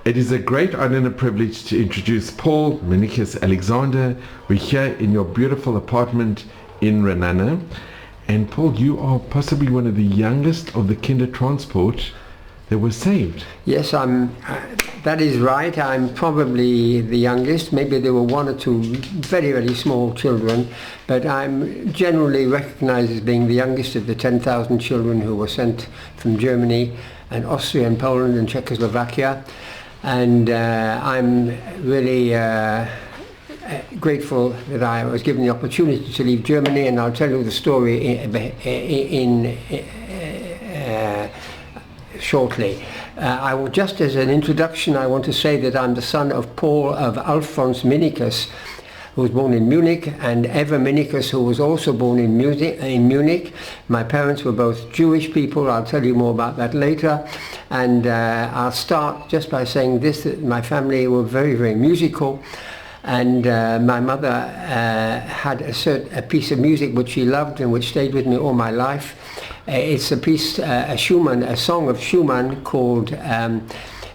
It is a great honor and a privilege to introduce PaulAlexander. We're here in your beautiful apartment in Renana. And Paul, you are possibly one of the youngest of the Kindertransport that was saved. Yes, that is right. I'm probably the youngest. Maybe there were one or two very, very small children, but I'm generally recognized as being the youngest of the 10,000 children who were sent from Germany and Austria and Poland and Czechoslovakia. And I'm really grateful that I was given the opportunity to leave Germany, and I'll tell you the story shortly. Just as an introduction, I want to say that I'm the son of Alfons Minicus, who was born in Munich, and Eva Minicus, who was also born in Munich. My parents were both Jewish people. I'll tell you more about that later. And I'll start just by saying this, that my family were very, very musical. And my mother had a piece of music which she loved and which stayed with me all my life. It's a song of Schumann called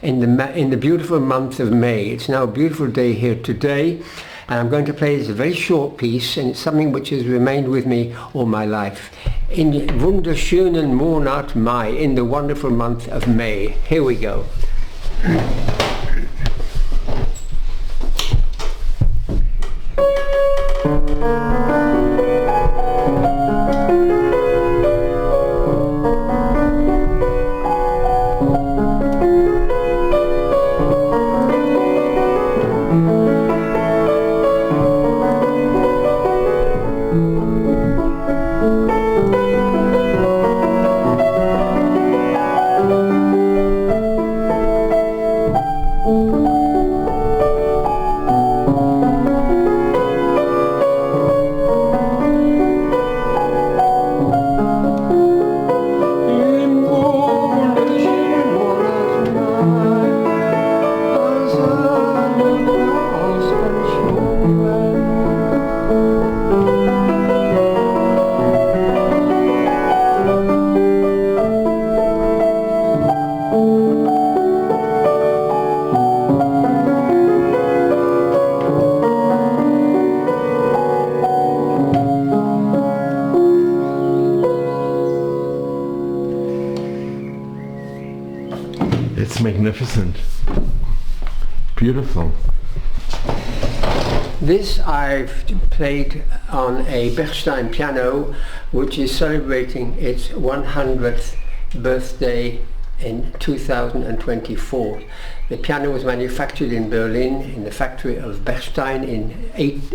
in the Beautiful Month of May. It's now a beautiful day here today. And I'm going to play this very short piece, and it's something which has remained with me all my life. In wunderschönen Monat Mai, in the wonderful month of May. Here we go. It's magnificent. Beautiful. This I've played on a Bechstein piano, which is celebrating its 100th birthday in 2024. The piano was manufactured in Berlin in the factory of Bechstein in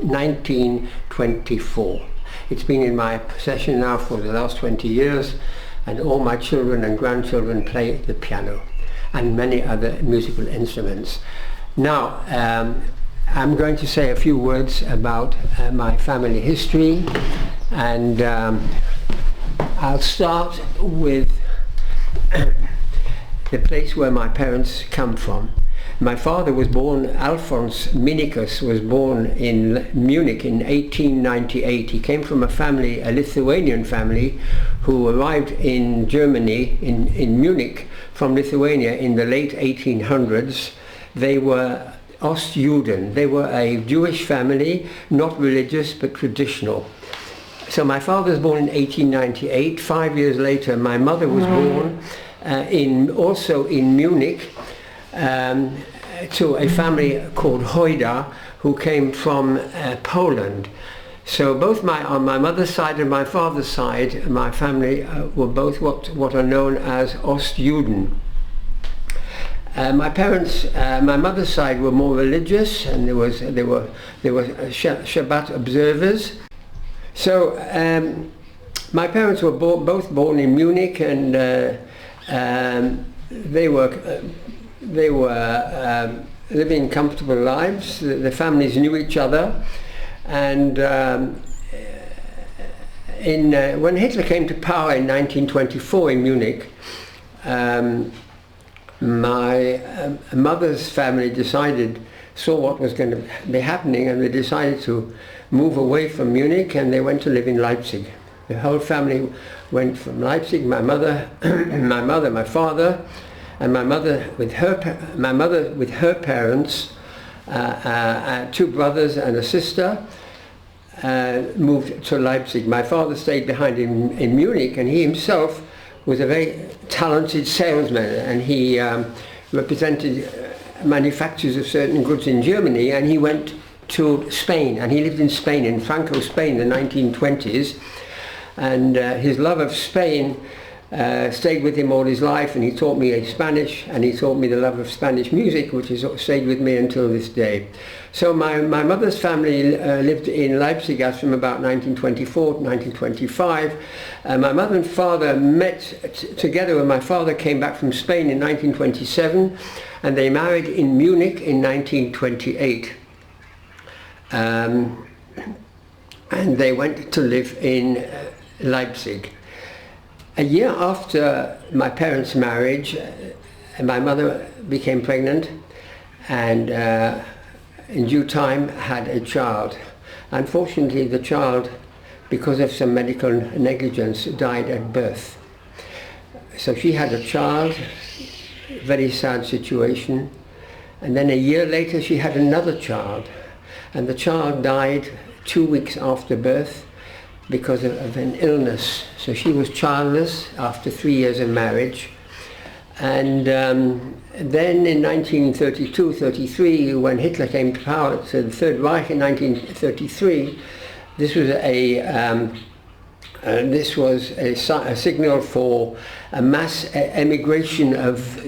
1924. It's been in my possession now for the last 20 years, and all my children and grandchildren play the piano and many other musical instruments. Now, I'm going to say a few words about my family history, and I'll start with the place where my parents come from. My father was born, Alfons Minicus was born in Munich in 1898. He came from a Lithuanian family who arrived in Germany, in Munich, from Lithuania in the late 1800s. They were Ostjuden. They were a Jewish family, not religious but traditional. So my father was born in 1898. 5 years later, my mother was born also in Munich, to a family called Hoida, who came from Poland. So both on my mother's side and my father's side, my family were both what are known as Ostjuden. My parents, my mother's side, were more religious, and they were Shabbat observers. So my parents were both born in Munich, and they were living comfortable lives. The families knew each other, and when Hitler came to power in 1924 in Munich, my mother's family saw what was going to be happening, and they decided to move away from Munich, and they went to live in Leipzig. The whole family went from Leipzig, my mother, my father, and my mother with her parents, 2 brothers and a sister, moved to Leipzig. My father stayed behind in Munich, and he himself was a very talented salesman, and he represented manufacturers of certain goods in Germany, and he went to Spain, and he lived in Spain, in Franco, Spain, in the 1920s, and his love of Spain stayed with him all his life, and he taught me Spanish, and he taught me the love of Spanish music, which has stayed with me until this day. So my mother's family lived in Leipzig as from about 1924 to 1925. My mother and father met together when my father came back from Spain in 1927, and they married in Munich in 1928. And they went to live in Leipzig. A year after my parents' marriage, my mother became pregnant, and in due time had a child. Unfortunately, the child, because of some medical negligence, died at birth. So she had a child, very sad situation, and then a year later she had another child, and the child died 2 weeks after birth because of an illness. So she was childless after 3 years of marriage. And then in 1932-33, when Hitler came to power, to the Third Reich in 1933, this was a signal for a mass emigration of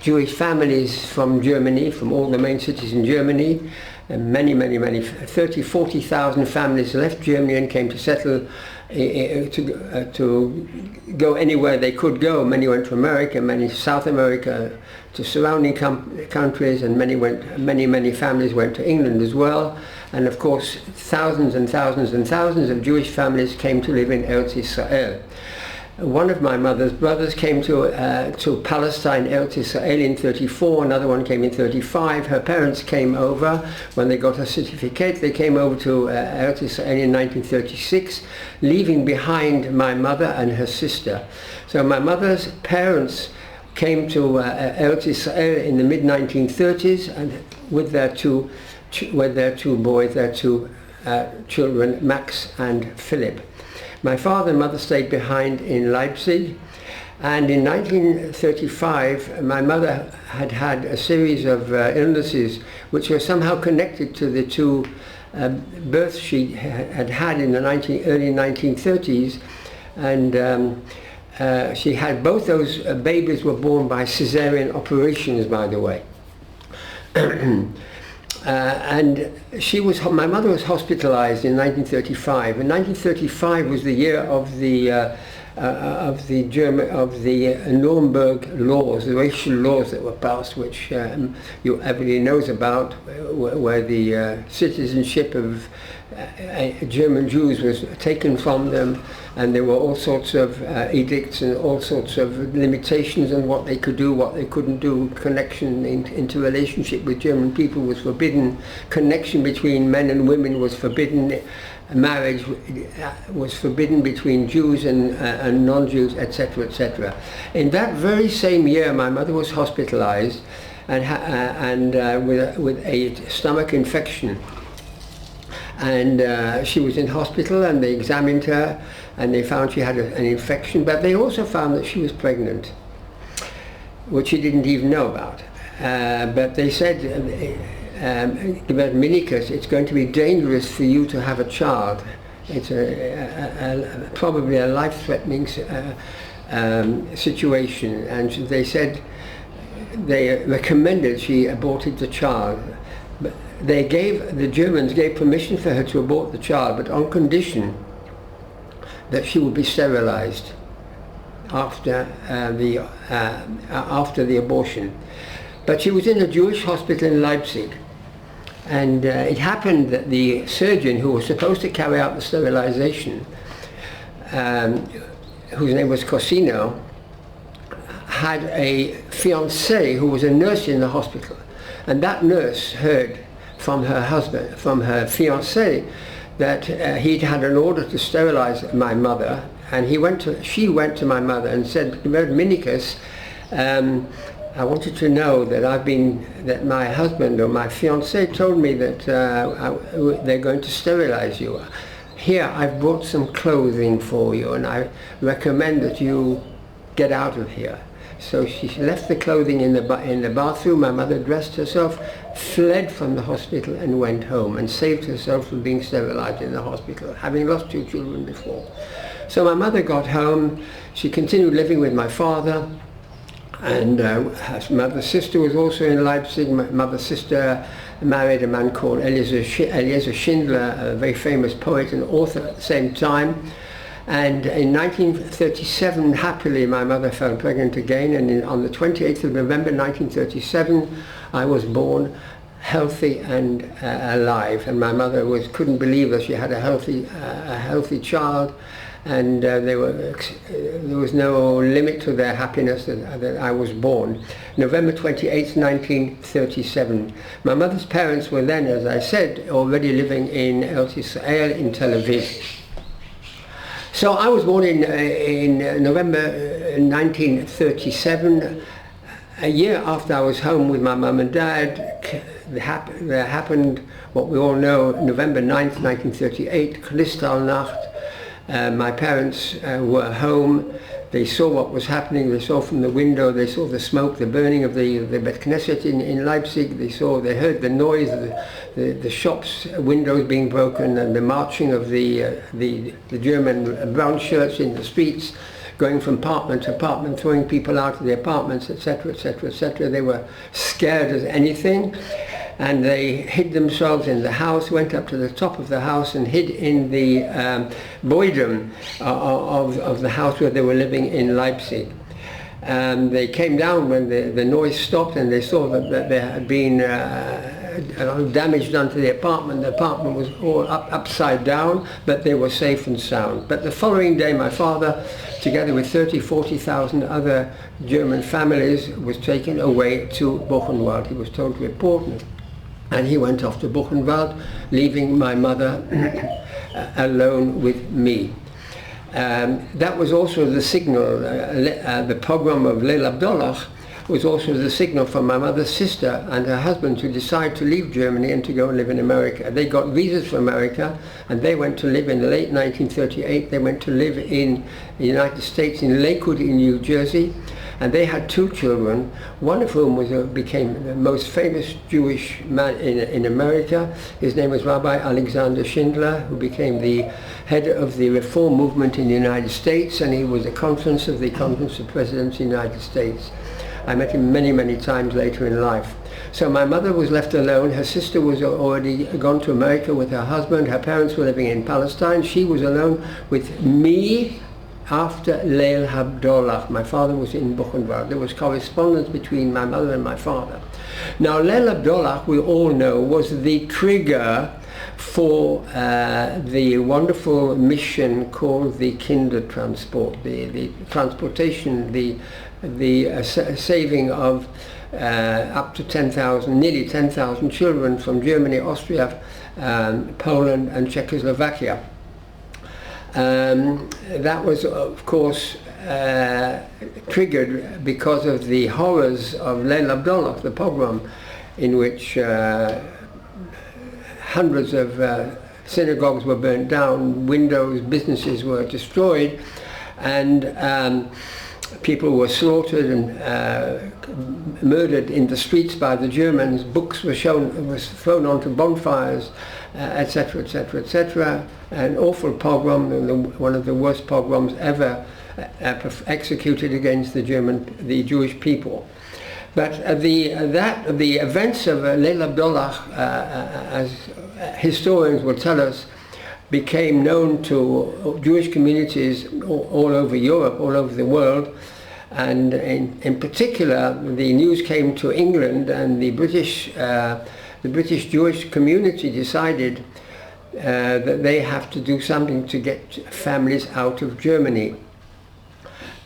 Jewish families from Germany, from all the main cities in Germany. And many, 40,000 families left Germany and came to settle, to go anywhere they could go. Many went to America, many South America, to surrounding countries, and many families went to England as well. And of course, thousands and thousands and thousands of Jewish families came to live in Eretz Israel. One of my mother's brothers came to Palestine, Eretz Israel, in 34. Another one came in 35. Her parents came over when they got a certificate. They came over to Eretz Israel in 1936, leaving behind my mother and her sister. So my mother's parents came to Eretz Israel in the mid-1930s, and with their two boys, their 2 children, Max and Philip. My father and mother stayed behind in Leipzig, and in 1935 my mother had had a series of illnesses which were somehow connected to the 2 births she had had in the early 1930s, and she had both those babies were born by cesarean operations, by the way. And my mother was hospitalized in 1935, and 1935 was the year of the Nuremberg laws, the racial laws that were passed, which everybody knows about, where the citizenship of German Jews was taken from them, and there were all sorts of edicts and all sorts of limitations on what they could do, what they couldn't do. Connection into relationship with German people was forbidden. Connection between men and women was forbidden. Marriage was forbidden between Jews and non-Jews, etc., etc. In that very same year, my mother was hospitalized and with a stomach infection. And she was in hospital, and they examined her, and they found she had an infection, but they also found that she was pregnant, which she didn't even know about. But they said, about Minicus, it's going to be dangerous for you to have a child. It's probably a life-threatening situation, and they said, they recommended she aborted the child. But the Germans gave permission for her to abort the child, but on condition that she would be sterilized after the abortion. But she was in a Jewish hospital in Leipzig, and it happened that the surgeon who was supposed to carry out the sterilization, whose name was Cosino, had a fiancée who was a nurse in the hospital, and that nurse heard from her husband, from her fiancé, that he'd had an order to sterilize my mother, and she went to my mother and said, Minicus, I wanted to know that my husband or my fiancé told me that they're going to sterilize you. Here, I've brought some clothing for you, and I recommend that you get out of here. So she left the clothing in the bathroom. My mother dressed herself, fled from the hospital and went home, and saved herself from being sterilized in the hospital, having lost 2 children before. So my mother got home. She continued living with my father, and her mother's sister was also in Leipzig. My mother's sister married a man called Eliezer Schindler, a very famous poet and author at the same time. And in 1937, happily, my mother fell pregnant again, and on the 28th of November 1937, I was born healthy and alive. And my mother couldn't believe that she had a healthy child, and there was no limit to their happiness that I was born. November 28th, 1937. My mother's parents were then, as I said, already living in Eretz Israel, in Tel Aviv. So I was born in November 1937. A year after I was home with my mum and dad, there happened what we all know, November 9th, 1938, Kristallnacht. My parents were home. They saw what was happening. They saw from the window, they saw the smoke, the burning of the Bet Knesset in Leipzig. They heard the noise, the shops' windows being broken, and the marching of the German brown shirts in the streets, going from apartment to apartment, throwing people out of the apartments, etc., etc., etc. They were scared as anything, and they hid themselves in the house, went up to the top of the house and hid in the boydom of the house where they were living in Leipzig. They came down when the noise stopped, and they saw that there had been a lot of damage done to the apartment. The apartment was all upside down, but they were safe and sound. But the following day, my father, together with 40,000 other German families, was taken away to Buchenwald. He was told to report, and he went off to Buchenwald, leaving my mother alone with me. That was also the signal. The pogrom of Leil Abdullah was also the signal for my mother's sister and her husband to decide to leave Germany and to go and live in America. They got visas for America, and they went to live in the late 1938. They went to live in the United States, in Lakewood in New Jersey, and they had 2 children, one of whom became the most famous Jewish man in America. His name was Rabbi Alexander Schindler, who became the head of the Reform movement in the United States, and he was the Conference of Presidents of the United States. I met him many, many times later in life. So my mother was left alone. Her sister was already gone to America with her husband. Her parents were living in Palestine. She was alone with me after Leil Abdullah. My father was in Buchenwald. There was correspondence between my mother and my father. Now, Leil Abdullah, we all know, was the trigger for the wonderful mission called the Kindertransport, the transportation, the saving of up to 10,000, nearly 10,000 children from Germany, Austria, Poland and Czechoslovakia. That was, of course, triggered because of the horrors of Leil Abdullah, the pogrom, in which hundreds of synagogues were burnt down, windows, businesses were destroyed, and people were slaughtered and murdered in the streets by the Germans. Books were thrown onto bonfires, etc., etc., etc. An awful pogrom, one of the worst pogroms ever executed against the Jewish people. But the events of Leil Abdullah, as historians will tell us, became known to Jewish communities all over Europe, all over the world, and in particular the news came to England, and the British Jewish community decided that they have to do something to get families out of Germany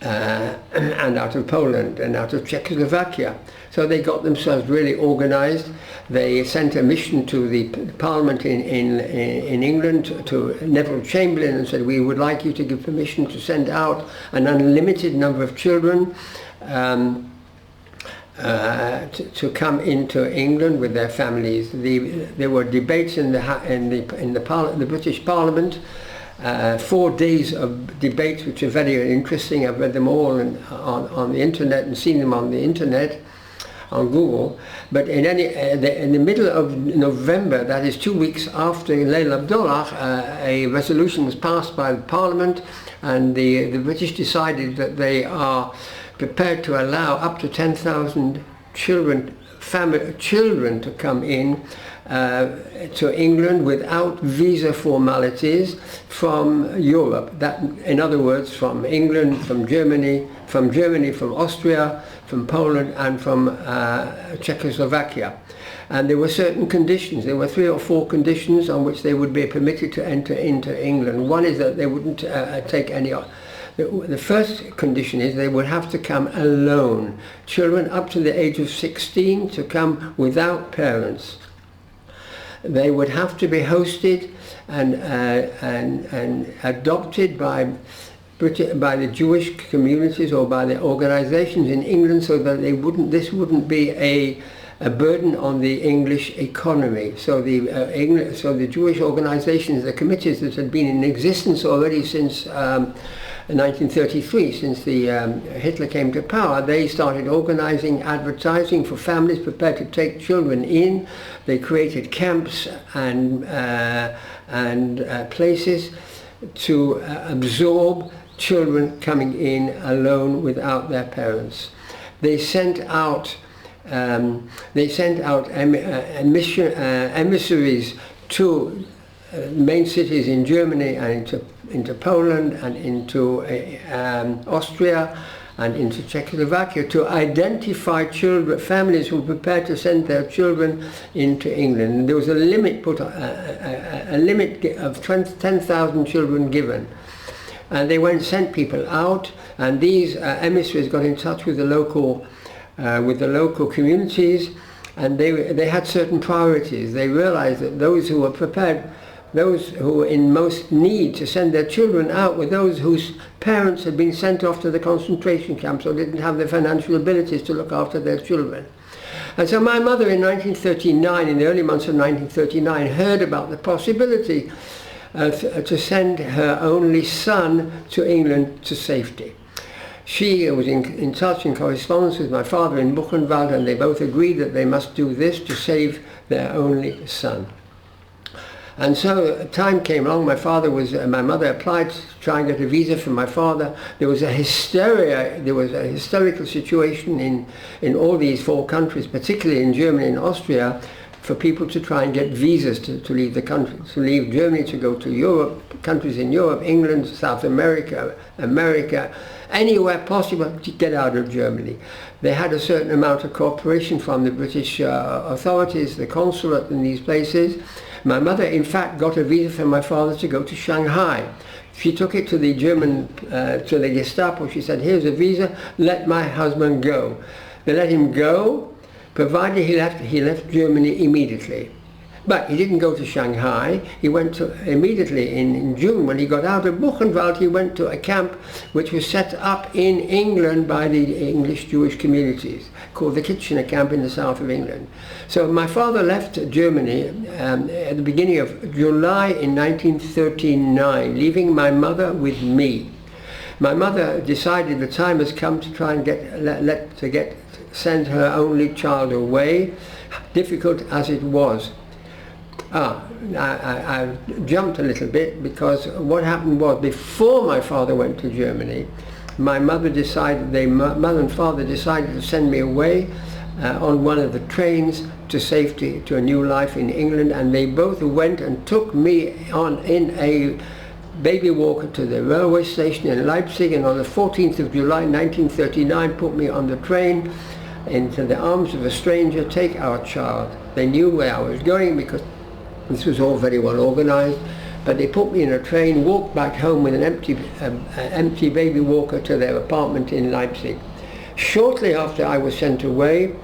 and out of Poland and out of Czechoslovakia. So they got themselves really organized. They sent a mission to the Parliament in England, to Neville Chamberlain, and said, we would like you to give permission to send out an unlimited number of children to come into England with their families. There were debates in the British Parliament, 4 days of debates which are very interesting. I've read them all on the internet and seen them on the internet, on Google. But in the middle of November, that is 2 weeks after Layl Abdullah, a resolution was passed by the Parliament, and the British decided that they are prepared to allow up to 10,000 children to come in to England without visa formalities from Europe. That, in other words, from England, from Germany, from Austria, from Poland, and from Czechoslovakia. And there were certain conditions. There were 3 or 4 conditions on which they would be permitted to enter into England. One is that they wouldn't take any. The first condition is they would have to come alone. Children up to the age of 16 to come without parents. They would have to be hosted and adopted by the Jewish communities or by the organizations in England, so that this wouldn't be a burden on the English economy. So the Jewish organizations, the committees that had been in existence already since 1933, since Hitler came to power, they started organizing advertising for families prepared to take children in. They created camps and places to absorb children coming in alone without their parents. They sent out emissaries to main cities in Germany and into Poland and into Austria and into Czechoslovakia to identify families who were prepared to send their children into England. And there was a limit put on, a limit of 10,000 children given. And they sent people out, and these emissaries got in touch with the local communities, and they had certain priorities. They realized that those who were prepared, those who were in most need to send their children out, were those whose parents had been sent off to the concentration camps or didn't have the financial abilities to look after their children. And so my mother in 1939, in the early months of 1939, heard about the possibility to send her only son to England to safety. She was in touch, in correspondence with my father in Buchenwald, and they both agreed that they must do this to save their only son. And so time came along. My mother applied to try and get a visa for my father. There was a hysterical situation in all these 4 countries, particularly in Germany and Austria, for people to try and get visas to leave the country, to leave Germany, to go to Europe, countries in Europe, England, South America, anywhere possible to get out of Germany. They had a certain amount of cooperation from the British authorities, the consulate in these places. My mother, in fact, got a visa for my father to go to Shanghai. She took it to the to the Gestapo. She said, "Here's a visa, let my husband go." They let him go, provided he left Germany immediately. But he didn't go to Shanghai. He went immediately in June, when he got out of Buchenwald, he went to a camp which was set up in England by the English Jewish communities, called the Kitchener camp in the south of England. So my father left Germany at the beginning of July in 1939, leaving my mother with me. My mother decided the time has come to try and send her only child away, difficult as it was. I jumped a little bit, because what happened was, before my father went to Germany, my mother and father decided to send me away on one of the trains to safety, to a new life in England, and they both went and took me in a baby walker to the railway station in Leipzig, and on the 14th of July 1939 put me on the train into the arms of a stranger. Take our child. They knew where I was going, because this was all very well organized, but they put me in a train, walked back home with an empty baby walker to their apartment in Leipzig. Shortly after I was sent away,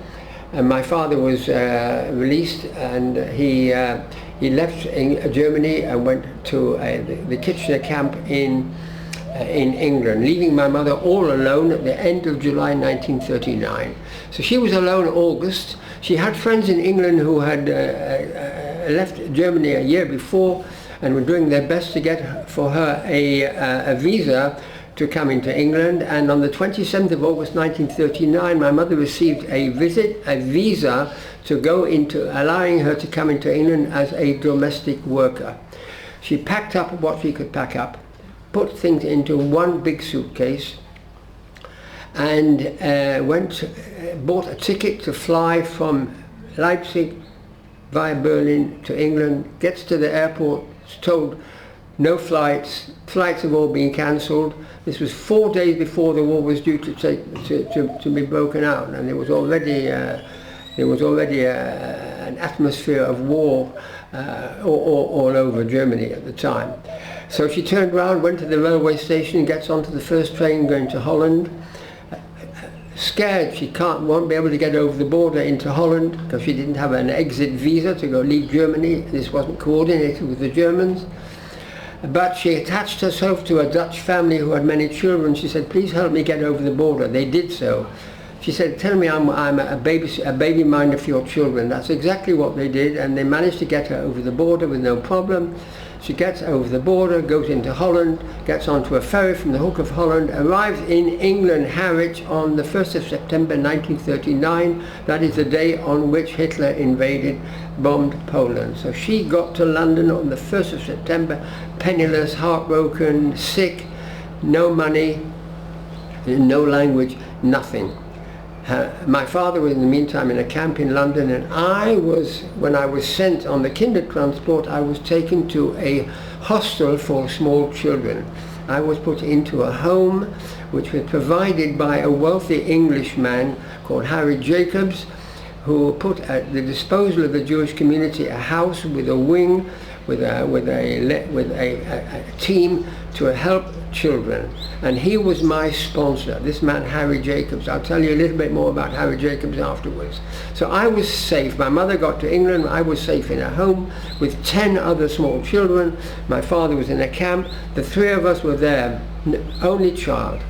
my father was released, and he left Germany and went to the Kitchener camp in England, leaving my mother all alone at the end of July 1939. So she was alone in August. She had friends in England who had left Germany a year before and were doing their best to get for her a visa to come into England. And on the 27th of August 1939, my mother received a visa to go into, allowing her to come into England as a domestic worker. She packed up what she could pack up, put things into one big suitcase, and bought a ticket to fly from Leipzig via Berlin to England. Gets to the airport, is told no flights have all been cancelled. This was 4 days before the war was due to be broken out, and there was already an atmosphere of war all over Germany at the time. So she turned around, went to the railway station, gets onto the first train going to Holland. Scared she won't be able to get over the border into Holland because she didn't have an exit visa to go leave Germany. This wasn't coordinated with the Germans. But she attached herself to a Dutch family who had many children. She said, please help me get over the border. They did so. She said, tell me I'm a baby minder for your children. That's exactly what they did, and they managed to get her over the border with no problem. She gets over the border, goes into Holland, gets onto a ferry from the Hook of Holland, arrives in England, Harwich, on the 1st of September 1939. That is the day on which Hitler bombed Poland. So she got to London on the 1st of September, penniless, heartbroken, sick, no money, no language, nothing. My father was in the meantime in a camp in London, and when I was sent on the Kindertransport, I was taken to a hostel for small children. I was put into a home which was provided by a wealthy Englishman called Harry Jacobs, who put at the disposal of the Jewish community a house with a wing, with a team to help children. And he was my sponsor, this man Harry Jacobs. I'll tell you a little bit more about Harry Jacobs afterwards. So I was safe. My mother got to England. I was safe in a home with 10 other small children. My father was in a camp. The three of us were there, only child.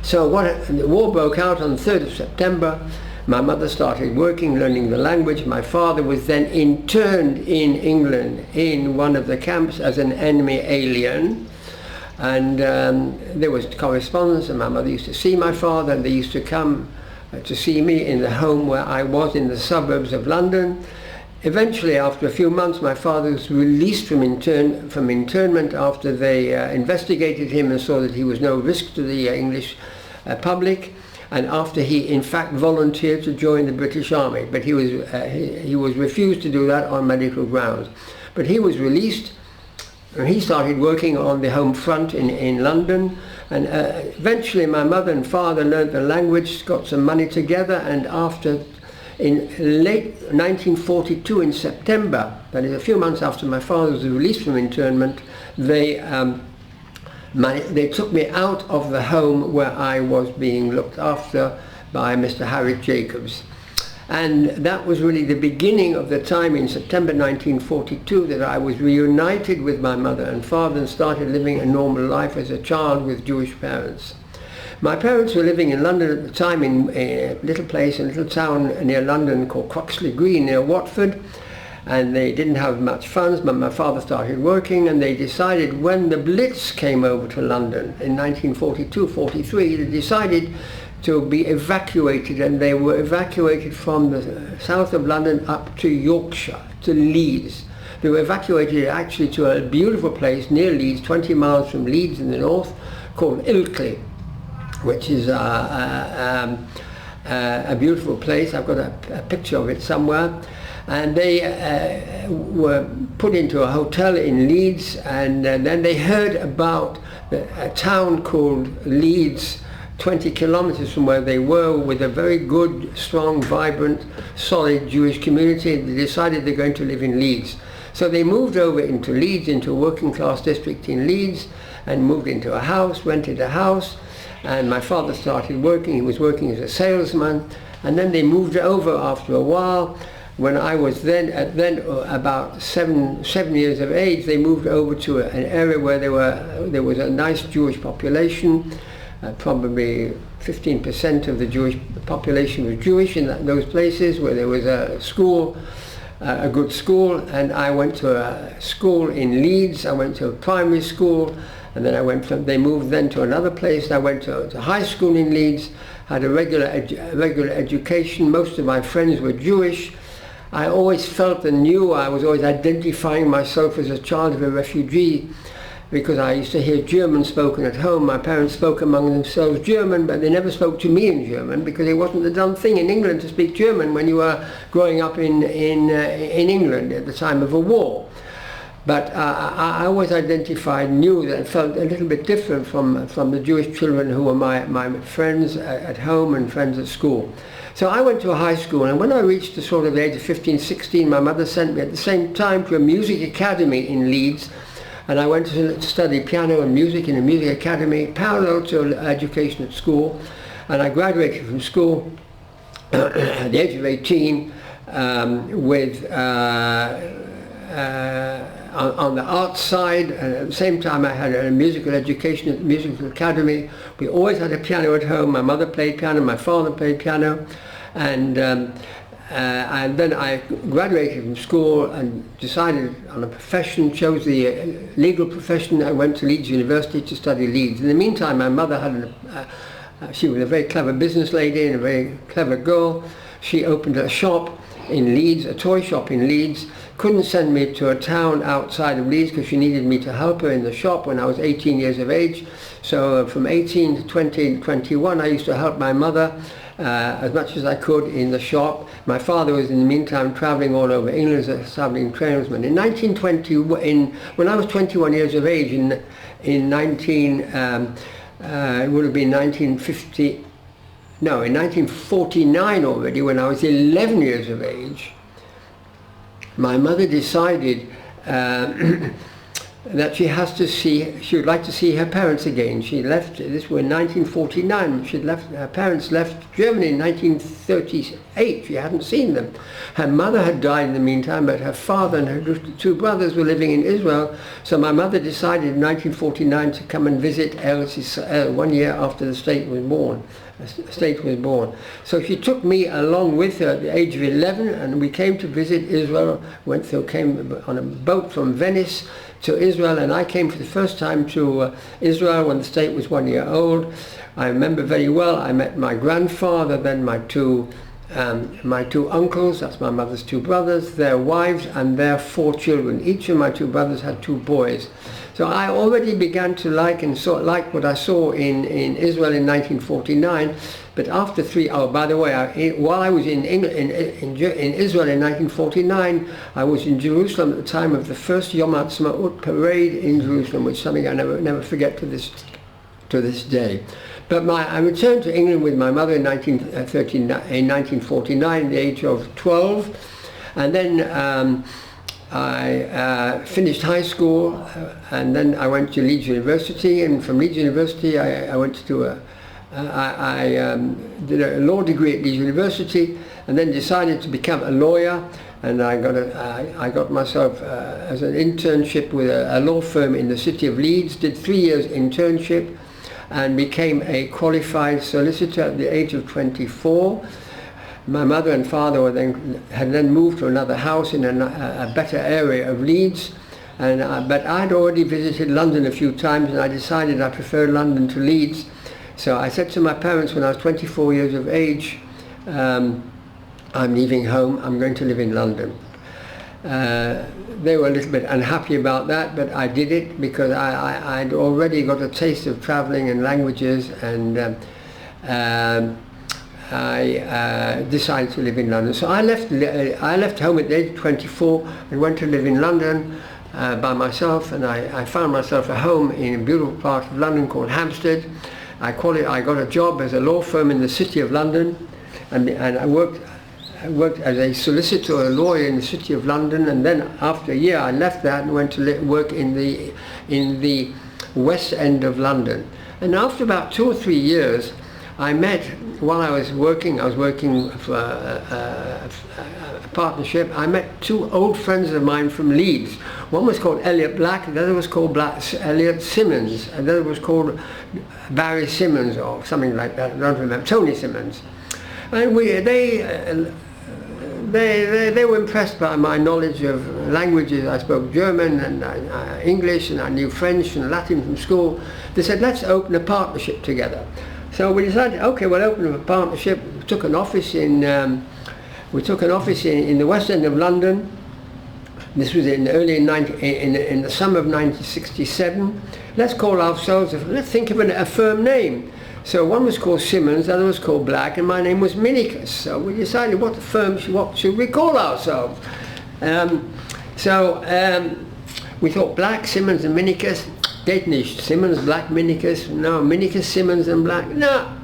So the war broke out on the 3rd of September. My mother started working, learning the language. My father was then interned in England in one of the camps as an enemy alien. And there was correspondence, and my mother used to see my father, and they used to come to see me in the home where I was in the suburbs of London. Eventually, after a few months, my father was released from internment after they investigated him and saw that he was no risk to the English public, and after he in fact volunteered to join the British Army. But he was refused to do that on medical grounds. But he was released, and he started working on the home front in London, and eventually my mother and father learned the language, got some money together, and in late 1942 in September, that is a few months after my father was released from internment, they took me out of the home where I was being looked after by Mr. Harry Jacobs. And that was really the beginning of the time in September 1942 that I was reunited with my mother and father and started living a normal life as a child with Jewish parents. My parents were living in London at the time in a little town near London called Croxley Green near Watford, and they didn't have much funds, but my father started working, and they decided when the Blitz came over to London in 1942-43, they decided to be evacuated, and they were evacuated from the south of London up to Yorkshire, to Leeds. They were evacuated actually to a beautiful place near Leeds, 20 miles from Leeds in the north, called Ilkley, which is a beautiful place. I've got a picture of it somewhere. And they were put into a hotel in Leeds, and then they heard about a town called Leeds, 20 kilometers from where they were, with a very good, strong, vibrant, solid Jewish community. They decided they're going to live in Leeds. So they moved over into Leeds, into a working class district in Leeds, and moved into a house, rented a house, and my father started working. He was working as a salesman, and then they moved over after a while. When I was then about seven years of age, they moved over to an area where there was a nice Jewish population, probably 15% of the Jewish population was Jewish in those places where there was a school, a good school. And I went to a school in Leeds. I went to a primary school, and then they moved then to another place. I went to high school in Leeds, had a regular education. Most of my friends were Jewish. I always felt and knew I was always identifying myself as a child of a refugee, because I used to hear German spoken at home. My parents spoke among themselves German, but they never spoke to me in German, because it wasn't the done thing in England to speak German when you were growing up in England at the time of a war. But I always identified, knew that, felt a little bit different from the Jewish children who were my friends at home and friends at school. So I went to a high school, and when I reached the sort of age of 15, 16, my mother sent me at the same time to a music academy in Leeds, and I went to study piano and music in a music academy, parallel to education at school. And I graduated from school at the age of 18 on the arts side, and at the same time I had a musical education at the musical academy. We always had a piano at home. My mother played piano, my father played piano, and then I graduated from school and decided on a profession, chose the legal profession. I went to Leeds University to study Leeds. In the meantime, my mother had she was a very clever business lady and a very clever girl. She opened a shop in Leeds, a toy shop in Leeds. Couldn't send me to a town outside of Leeds because she needed me to help her in the shop when I was 18 years of age. So from 18 to 20, 21, I used to help my mother as much as I could in the shop. My father was in the meantime traveling all over England as a traveling tradesman. In 1920, when I was 21 years of age, it would have been 1950, no, in 1949 already, when I was 11 years of age, my mother decided that she would like to see her parents again. She left, this was in 1949, her parents left Germany in 1938. She hadn't seen them. Her mother had died in the meantime, but her father and her two brothers were living in Israel. So my mother decided in 1949 to come and visit Eretz Israel 1 year after the state was born. So she took me along with her at the age of 11, and we came to visit Israel. Came on a boat from Venice to Israel, and I came for the first time to Israel when the state was 1 year old. I remember very well, I met my grandfather, then my two uncles, that's my mother's two brothers, their wives and their 4 children. Each of my 2 brothers had 2 boys. So I already began to like what I saw in Israel in 1949. But after by the way, while I was in Israel in 1949, I was in Jerusalem at the time of the first Yom Ha'atzmaut parade in Jerusalem, which is something I never forget to this day. But I returned to England with my mother in 1949 at the age of 12, and then I finished high school, and then I went to Leeds University, and from Leeds University I went to I did a law degree at Leeds University, and then decided to become a lawyer. And I got myself as an internship with a law firm in the city of Leeds, did 3 years internship, and became a qualified solicitor at the age of 24. My mother and father had then moved to another house in a better area of Leeds, but I'd already visited London a few times, and I decided I preferred London to Leeds. So I said to my parents when I was 24 years of age, I'm leaving home, I'm going to live in London. They were a little bit unhappy about that, but I did it because I'd already got a taste of traveling and languages, and I decided to live in London. So I left home at the age of 24 and went to live in London by myself, and I found myself a home in a beautiful part of London called Hampstead. I got a job as a law firm in the city of London, and I worked as a solicitor, a lawyer in the city of London, and then after a year I left that and went to work in the West End of London. And after about 2 or 3 years, I met, while I was working for a partnership, I met two old friends of mine from Leeds. One was called Elliot Black, the other was called Elliot Simmons, and the other was called Barry Simmons or something like that, I don't remember, Tony Simmons. And they were impressed by my knowledge of languages. I spoke German and English, and I knew French and Latin from school. They said, let's open a partnership together. So we decided, okay, we'll open a partnership. We took an office in the West End of London. This was in the summer of 1967. Let's call ourselves, let's think of a firm name. So one was called Simmons, the other was called Black, and my name was Minicus. So we decided what should we call ourselves. We thought Black, Simmons and Minicus. Geht nicht. Simmons, Black, Minicus. No, Minicus, Simmons and Black. No.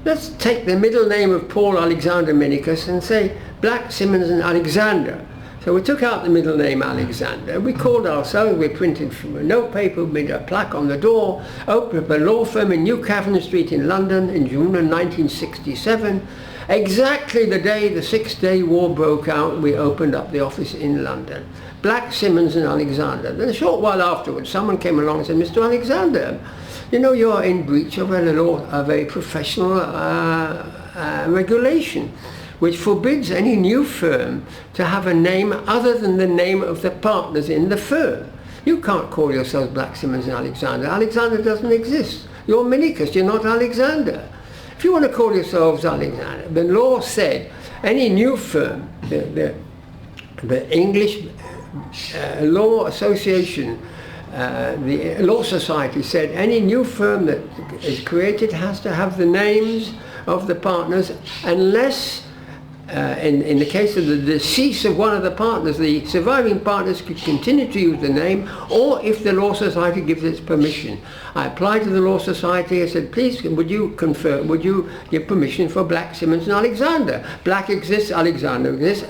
Let's take the middle name of PaulAlexander Minicus and say Black, Simmons and Alexander. So we took out the middle name Alexander. We called ourselves, we printed from a notepaper, made a plaque on the door, opened up a law firm in New Cavendish Street in London in June of 1967. Exactly the day the Six-Day War broke out, we opened up the office in London. Black, Simmons and Alexander. Then a short while afterwards, someone came along and said, Mr. Alexander, you know you're in breach of a professional regulation, which forbids any new firm to have a name other than the name of the partners in the firm. You can't call yourselves Black, Simmons and Alexander. Alexander doesn't exist. You're Minicus, you're not Alexander. If you want to call yourselves Alexander, the law said any new firm, the English Law Association, the Law Society said any new firm that is created has to have the names of the partners unless in the case of the decease of one of the partners, the surviving partners could continue to use the name, or if the Law Society gives its permission. I applied to the Law Society. I said, please, would you give permission for Black, Simmons and Alexander? Black exists, Alexander exists,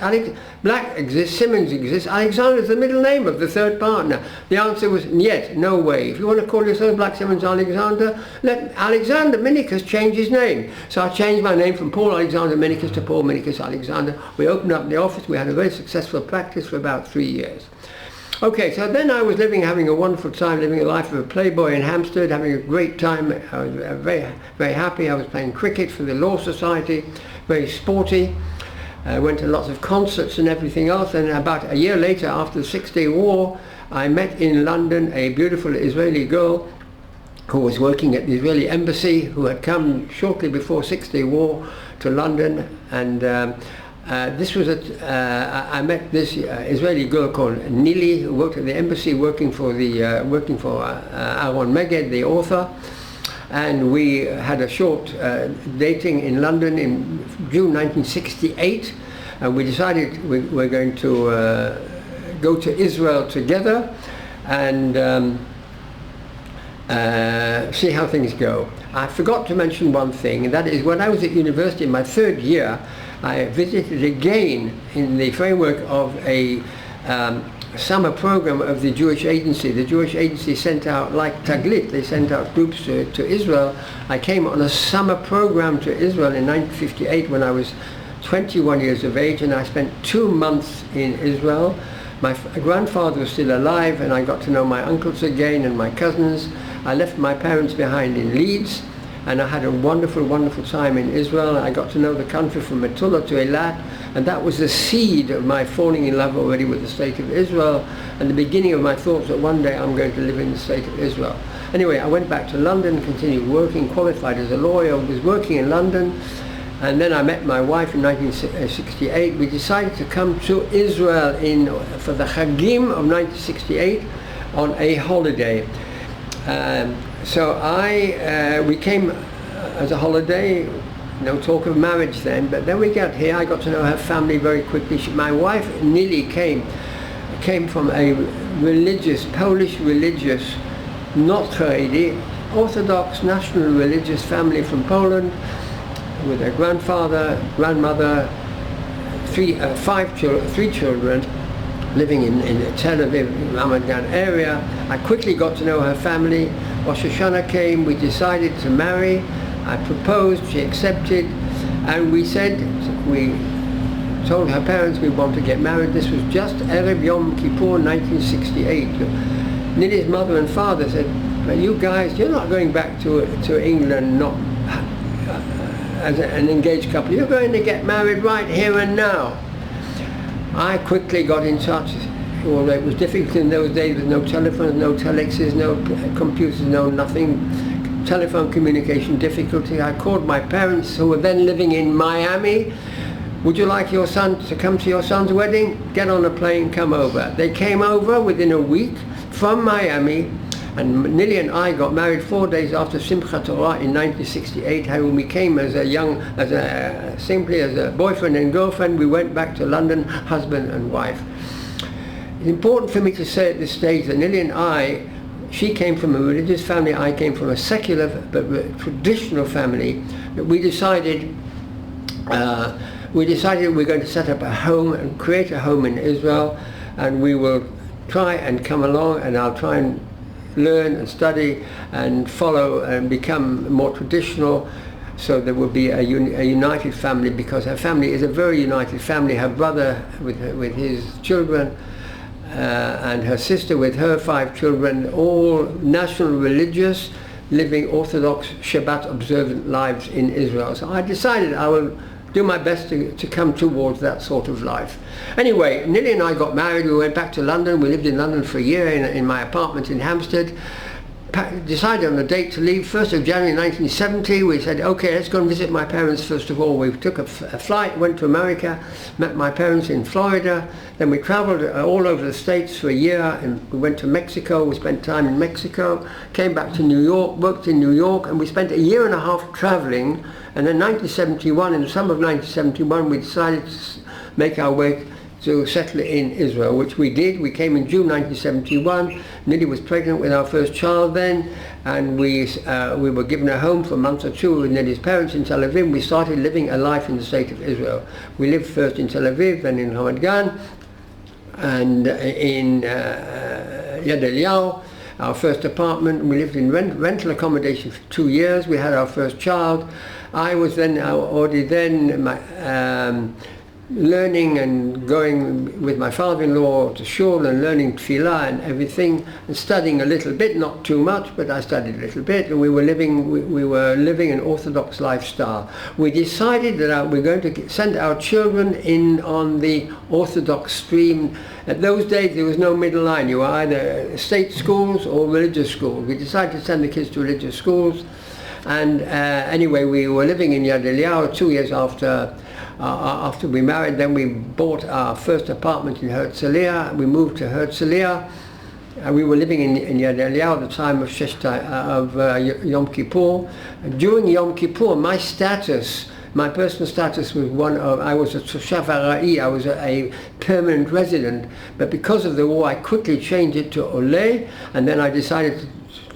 Black exists, Simmons exists, Alexander is the middle name of the third partner. The answer was, yet, no way. If you want to call yourself Black, Simmons, Alexander, let Alexander Minicus change his name. So I changed my name from PaulAlexander Minicus to Paul Minicus Alexander. We opened up the office. We had a very successful practice for about 3 years. Okay, so then I was having a wonderful time, living a life of a playboy in Hampstead, having a great time. I was very, very happy. I was playing cricket for the Law Society, very sporty. I went to lots of concerts and everything else. And about a year later, after the Six-Day War, I met in London a beautiful Israeli girl who was working at the Israeli embassy, who had come shortly before Six-Day War to London. And I met this Israeli girl called Nili, who worked at the embassy, working for Aaron Meged, the author, and we had a short dating in London in June 1968, and we decided we're going to go to Israel together and see how things go. I forgot to mention one thing, and that is when I was at university in my third year, I visited again in the framework of a summer program of the Jewish Agency. The Jewish Agency sent out, like Taglit, they sent out groups to Israel. I came on a summer program to Israel in 1958 when I was 21 years of age, and I spent 2 months in Israel. My grandfather was still alive, and I got to know my uncles again and my cousins. I left my parents behind in Leeds, and I had a wonderful, wonderful time in Israel. I got to know the country from Metula to Eilat, and that was the seed of my falling in love already with the state of Israel, and the beginning of my thoughts that one day I'm going to live in the state of Israel. Anyway, I went back to London, continued working, qualified as a lawyer, was working in London, and then I met my wife in 1968. We decided to come to Israel for the Chagim of 1968 on a holiday. We came as a holiday, no talk of marriage then, but then we got here, I got to know her family very quickly. My wife, Nili, came from a Polish religious, not Haredi, Orthodox, national religious family from Poland, with a grandfather, grandmother, three children, living in the Tel Aviv, Ramat Gan area. I quickly got to know her family. Rosh Hashanah came, we decided to marry. I proposed, she accepted, and we told her parents we want to get married. This was just Erev Yom Kippur 1968. Nili's mother and father said, "But you guys, you're not going back to England not as an engaged couple. You're going to get married right here and now." I quickly got in touch. Although it was difficult in those days with no telephones, no telexes, no computers, no nothing, telephone communication difficulty. I called my parents, who were then living in Miami. "Would you like your son to come to your son's wedding? Get on a plane, come over." They came over within a week from Miami, and Nili and I got married 4 days after Simchat Torah in 1968. When we came simply as a boyfriend and girlfriend, we went back to London, husband and wife. It's important for me to say at this stage that Nili and I, she came from a religious family, I came from a secular but traditional family, that we decided we're going to set up a home and create a home in Israel, and we will try and come along, and I'll try and learn and study and follow and become more traditional, so there will be a united family, because her family is a very united family. Her brother with his children, and her sister with her 5 children, all national religious, living Orthodox Shabbat observant lives in Israel. So I decided I will do my best to come towards that sort of life. Anyway, Nili and I got married. We went back to London. We lived in London for a year in my apartment in Hampstead. Decided on the date to leave, 1st of January 1970. We said, okay, let's go and visit my parents first of all. We took a flight, went to America, met my parents in Florida. Then we traveled all over the States for a year, and we went to Mexico. We spent time in Mexico, came back to New York, worked in New York, and we spent a year and a half traveling. And in 1971, in the summer of 1971, we decided to make our way to settle in Israel, which we did. We came in June 1971. Nili was pregnant with our first child then, and we were given a home for a month or two with Nili's parents in Tel Aviv. We started living a life in the state of Israel. We lived first in Tel Aviv, then in Ramat Gan, and in Yad Eliyahu, our first apartment. We lived in rental accommodation for 2 years. We had our first child. I was then already learning and going with my father-in-law to shul and learning tefillah and everything, and studying a little bit, not too much, but I studied a little bit, and we were living an Orthodox lifestyle. We decided that we're going to send our children in on the Orthodox stream. At those days there was no middle line. You were either state schools or religious schools. We decided to send the kids to religious schools, and anyway, we were living in Yad Eliyahu 2 years after we married. Then we bought our first apartment in Herzliya. We moved to Herzliya. We were living in Yad Eliyahu at the time of Yom Kippur. During Yom Kippur, my personal status was I was a Toshav Arai, I was a permanent resident, but because of the war I quickly changed it to Oleh, and then I decided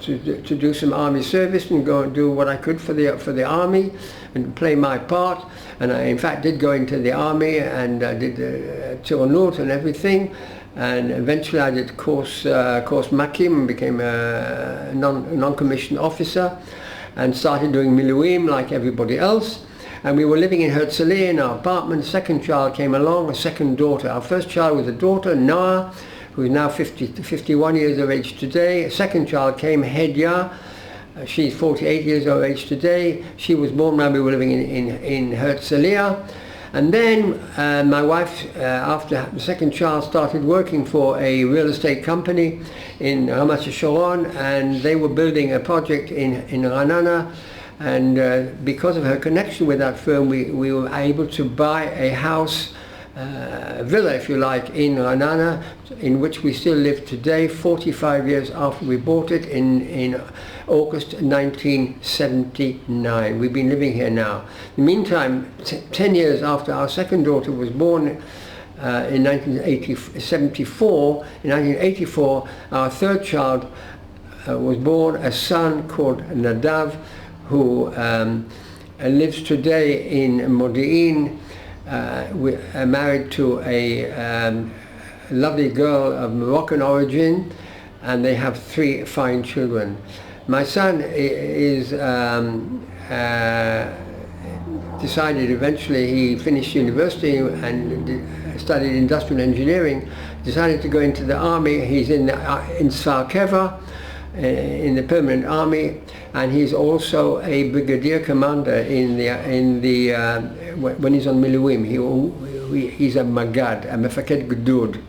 to do some army service and go and do what I could for the army and play my part. And I in fact did go into the army, and I did Tirunut and everything, and eventually I did course Makim and became a non-commissioned officer, and started doing Miluim like everybody else. And we were living in Herzliya in our apartment. The second child came along, a second daughter. Our first child was a daughter, Noah, who is now 51 years of age today. A second child came, Hedya. She's 48 years of age today. She was born when we were living in Herzliya. And then my wife, after the second child, started working for a real estate company in Ramat Sharon, and they were building a project in Ra'anana. And because of her connection with that firm, we were able to buy a house, villa if you like, in Ra'anana, in which we still live today, 45 years after we bought it in August 1979. We've been living here now. In the meantime, 10 years after our second daughter was born, in 1984, our third child was born, a son called Nadav, who lives today in Modi'in, married to a lovely girl of Moroccan origin, and they have 3 fine children. My son is decided eventually, he finished university and studied industrial engineering, decided to go into the army. He's in Svarkeva, in the permanent army, and he's also a brigadier commander when he's on Miluim. He's a Magad, a Mefaked Gdud.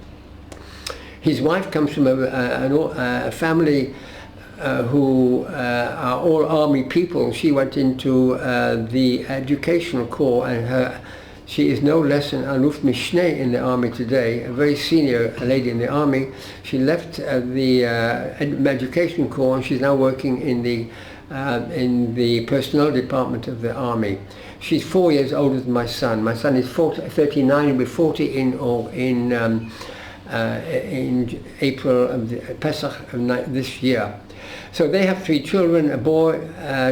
His wife comes from a family who are all army people. She went into the educational corps, and she is no less an Aluf Mishneh in the army today, a very senior lady in the army. She left the education corps, and she's now working in the personnel department of the army. She's 4 years older than my son. My son is 39, he'll be 40 in April of the Pesach of this year. So they have 3 children, a boy,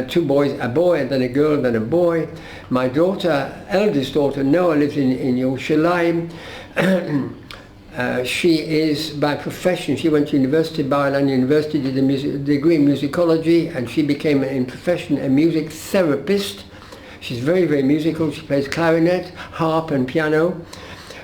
2 boys, a boy, and then a girl, then a boy. My daughter, eldest daughter, Noah, lives in Yerushalayim. She is, by profession, she went to university, Bar-Ilan University, did a degree in musicology, and she became, in profession, a music therapist. She's very, very musical. She plays clarinet, harp, and piano.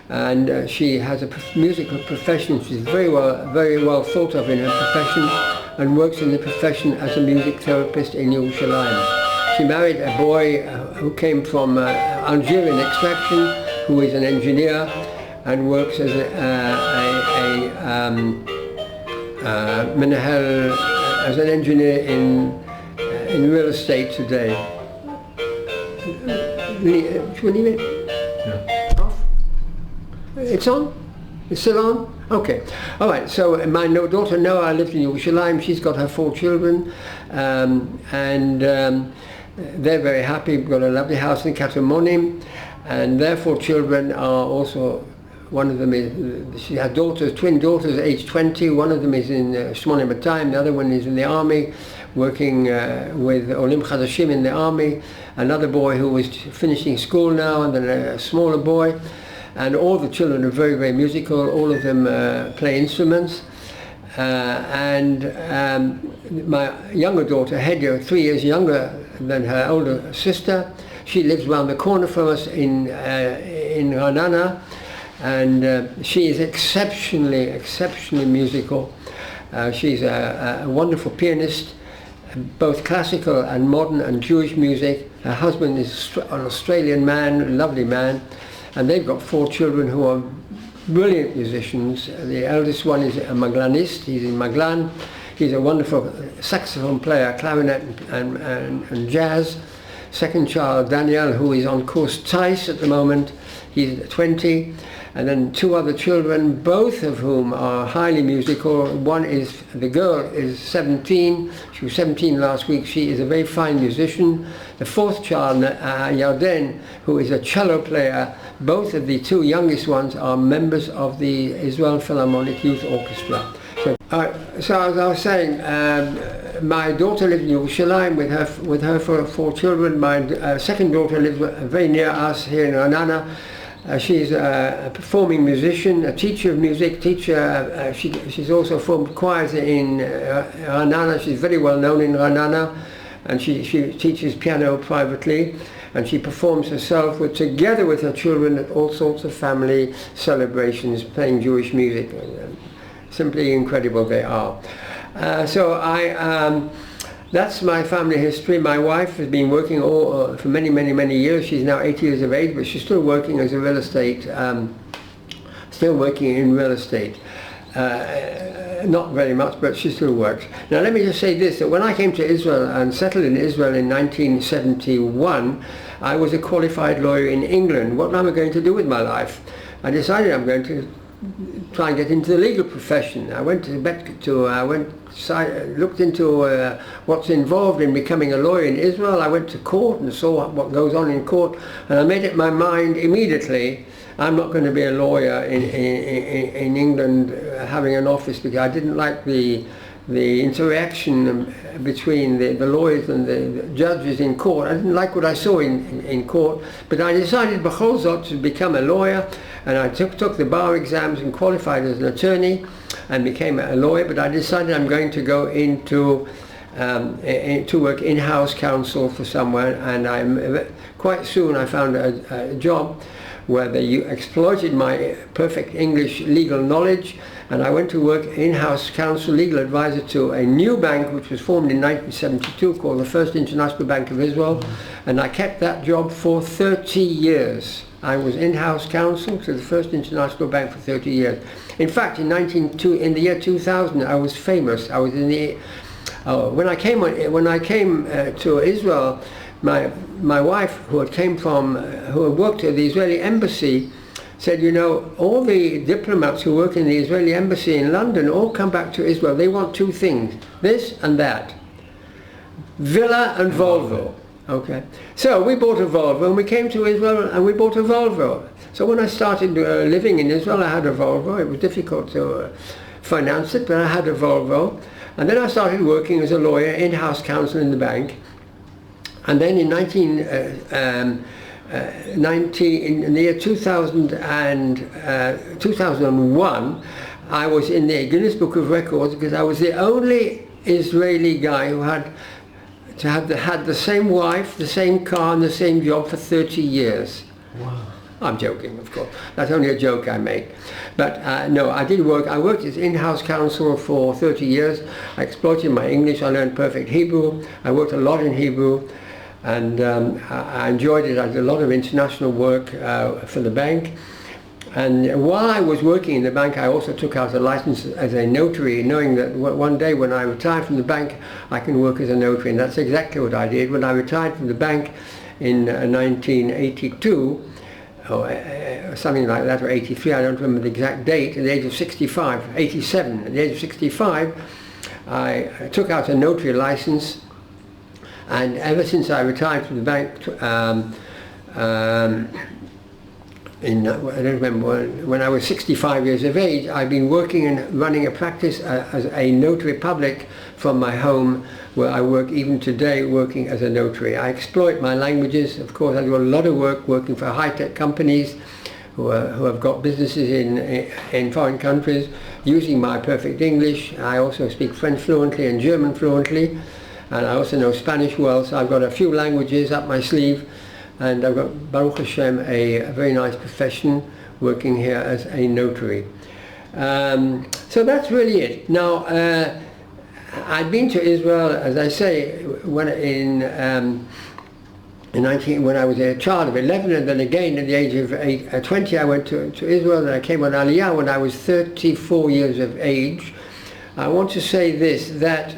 And she has a musical profession. She's very well thought of in her profession, and works in the profession as a music therapist in Yerushalayim. She married a boy who came from Algerian extraction, who is an engineer and works as as an engineer in real estate today. It's on? It's still on? Okay. All right. So my daughter Noah lives in Yerushalayim. She's got her 4 children, and they're very happy. We've got a lovely house in Katamonim, and their 4 children are also. One of them is, she has twin daughters, age 20. One of them is in Shmone Batayim. The other one is in the army, working with Olim Chadashim in the army. Another boy who is finishing school now, and then a smaller boy. And all the children are very, very musical. All of them play instruments. My younger daughter, Hedya, 3 years younger than her older sister, she lives around the corner from us in Ranana, and she is exceptionally musical. She's a wonderful pianist, both classical and modern and Jewish music. Her husband is an Australian man, a lovely man. And they've got 4 children who are brilliant musicians. The eldest one is a Maglanist. He's in Maglan. He's a wonderful saxophone player, clarinet and jazz. Second child, Daniel, who is on course Thais at the moment. He's 20. And then 2 other children, both of whom are highly musical. One is, the girl is 17. She was 17 last week. She is a very fine musician. The 4th child, Yarden, who is a cello player. Both of the 2 youngest ones are members of the Israel Philharmonic Youth Orchestra. So as I was saying, my daughter lives in Yerushalayim with her 4 children. My second daughter lives very near us here in Ranana. She's a performing musician, a teacher of music, she's also formed choirs in Ranana. She's very well known in Ranana, and she teaches piano privately, and she performs herself together with her children at all sorts of family celebrations, playing Jewish music. Simply incredible they are. That's my family history. My wife has been working for many years. She's now 80 years of age, but she's still working as a real estate, still working in real estate. Not very much, but she still works. Now let me just say this, that when I came to Israel and settled in Israel in 1971, I was a qualified lawyer in England. What am I going to do with my life? I decided I'm going to try and get into the legal profession. I looked into what's involved in becoming a lawyer in Israel. I went to court and saw what goes on in court, and I made up my mind immediately, I'm not going to be a lawyer in England having an office, because I didn't like the interaction between the lawyers and the judges in court. I didn't like what I saw in court, but I decided b'chol zot to become a lawyer, and I took the bar exams and qualified as an attorney and became a lawyer. But I decided I'm going to go into to work in-house counsel for someone, and quite soon I found a job where they exploited my perfect English legal knowledge, and I went to work in-house counsel, legal advisor to a new bank which was formed in 1972 called the First International Bank of Israel, and I kept that job for 30 years. I was in-house counsel to the First International Bank for 30 years. In fact, in the year 2000, I was famous. I was in the when I came to Israel, my wife, who had worked at the Israeli embassy, said, you know, all the diplomats who work in the Israeli embassy in London all come back to Israel. They want two things, this and that, villa and Volvo. Okay, so we bought a Volvo, and we came to Israel and we bought a Volvo. So when I started living in Israel, I had a Volvo. It was difficult to finance it, but I had a Volvo. And then I started working as a lawyer, in-house counsel in the bank. And then in the year 2001, I was in the Guinness Book of Records because I was the only Israeli guy who had the same wife, the same car, and the same job for 30 years. Wow. I'm joking, of course. That's only a joke I make. But no, I did work. I worked as in-house counsel for 30 years. I exploited my English. I learned perfect Hebrew. I worked a lot in Hebrew. And I enjoyed it. I did a lot of international work for the bank. And while I was working in the bank, I also took out a license as a notary, knowing that one day when I retire from the bank, I can work as a notary. And that's exactly what I did. When I retired from the bank in 1982, or something like that, or 83, I don't remember the exact date, at the age of 65, 87, at the age of 65, I took out a notary license. And ever since I retired from the bank, I don't remember, when I was 65 years of age, I've been working and running a practice as a notary public from my home, where I work even today working as a notary. I exploit my languages. Of course, I do a lot of work working for high-tech companies who have got businesses in foreign countries, using my perfect English. I also speak French fluently and German fluently, and I also know Spanish well, so I've got a few languages up my sleeve. And I've got, Baruch Hashem, a very nice profession working here as a notary. So that's really it. Now, I've been to Israel, as I say, when I was a child of 11, and then again at the age of 20 I went to Israel, and I came on Aliyah when I was 34 years of age. I want to say this, that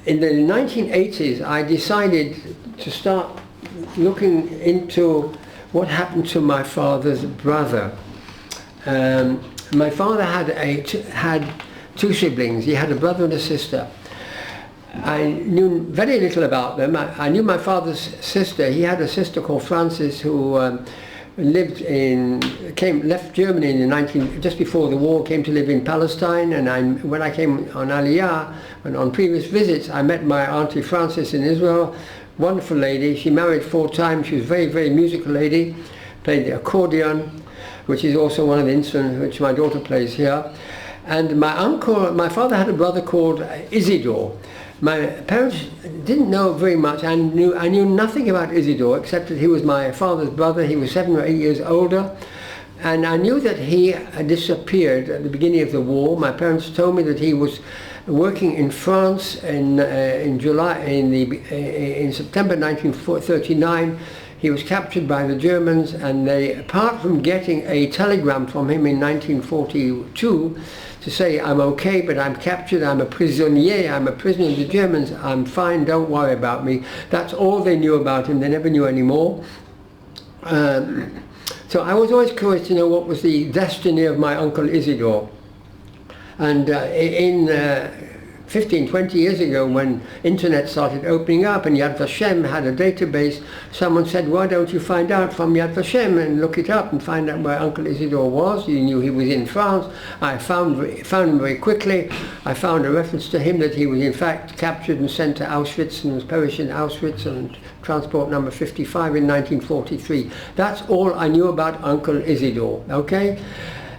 in the 1980s, I decided to start looking into what happened to my father's brother. My father had two siblings. He had a brother and a sister. I knew very little about them. I knew my father's sister. He had a sister called Frances who left Germany in just before the war, came to live in Palestine, and when I came on Aliyah and on previous visits, I met my Auntie Frances in Israel. Wonderful lady. She married 4 times. She was a very, very musical lady. Played the accordion, which is also one of the instruments which my daughter plays here. And my father had a brother called Isidore. My parents didn't know very much. I knew nothing about Isidore except that he was my father's brother. He was 7 or 8 years older, and I knew that he had disappeared at the beginning of the war. My parents told me that he was working in France in September 1939. He was captured by the Germans, and they, apart from getting a telegram from him in 1942 to say, I'm okay, but I'm captured, I'm a prisonnier, I'm a prisoner of the Germans, I'm fine, don't worry about me. That's all they knew about him. They never knew any more. So I was always curious to know what was the destiny of my uncle Isidore. And in 15, 20 years ago, when internet started opening up and Yad Vashem had a database, someone said, why don't you find out from Yad Vashem and look it up and find out where Uncle Isidore was? You knew he was in France. I found him very quickly. I found a reference to him that he was in fact captured and sent to Auschwitz and was perished in Auschwitz on transport number 55 in 1943. That's all I knew about Uncle Isidore, okay?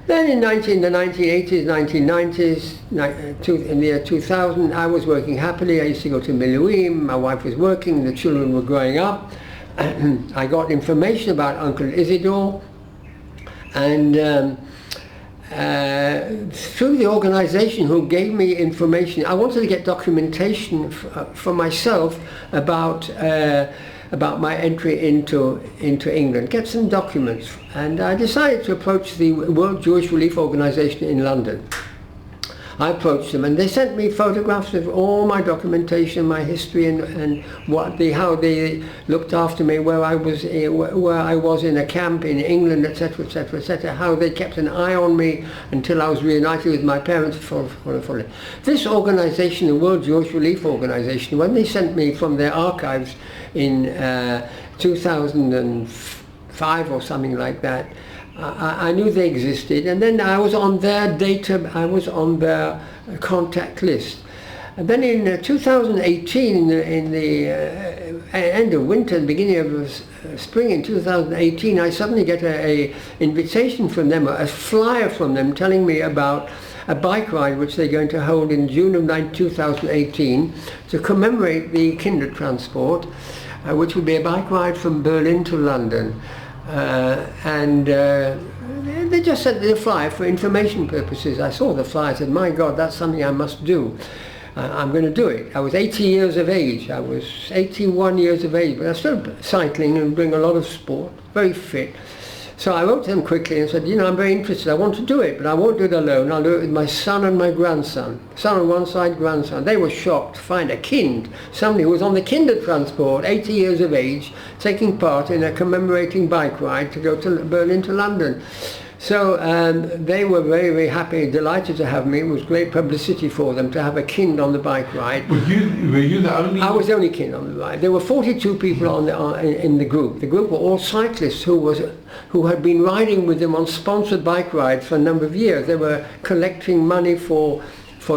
Then in the 1980s, 1990s, in the year 2000, I was working happily. I used to go to Miluim, my wife was working, the children were growing up. I got information about Uncle Isidore, and through the organization who gave me information, I wanted to get documentation for myself about my entry into England, get some documents, and I decided to approach the World Jewish Relief Organization in London. I approached them, and they sent me photographs of all my documentation, my history, and how they looked after me, where I was in a camp in England, etc., etc., etc. How they kept an eye on me until I was reunited with my parents. This organization, the World Jewish Relief Organization, when they sent me from their archives in 2005 or something like that, I knew they existed, and then I was on their contact list. And then in 2018, in the end of winter, the beginning of spring in 2018, I suddenly get a invitation from them, a flyer from them telling me about a bike ride which they're going to hold in June of 2018 to commemorate the Kindertransport, which will be a bike ride from Berlin to London. They just sent the flyer for information purposes. I saw the flyer, I said, my God, that's something I must do. I'm going to do it. I was 80 years of age. I was 81 years of age, but I was still cycling and doing a lot of sport, very fit. So I wrote to them quickly and said, I'm very interested. I want to do it, but I won't do it alone. I'll do it with my son and my grandson. Son on one side, grandson. They were shocked to find a kind, somebody who was on the Kindertransport, 80 years of age, taking part in a commemorating bike ride to go to Berlin to London. So they were very, very happy, delighted to have me. It was great publicity for them to have a kind on the bike ride. Were you the only? I was the only kind on the ride. There were 42 people in the group. The group were all cyclists who had been riding with them on sponsored bike rides for a number of years. They were collecting money for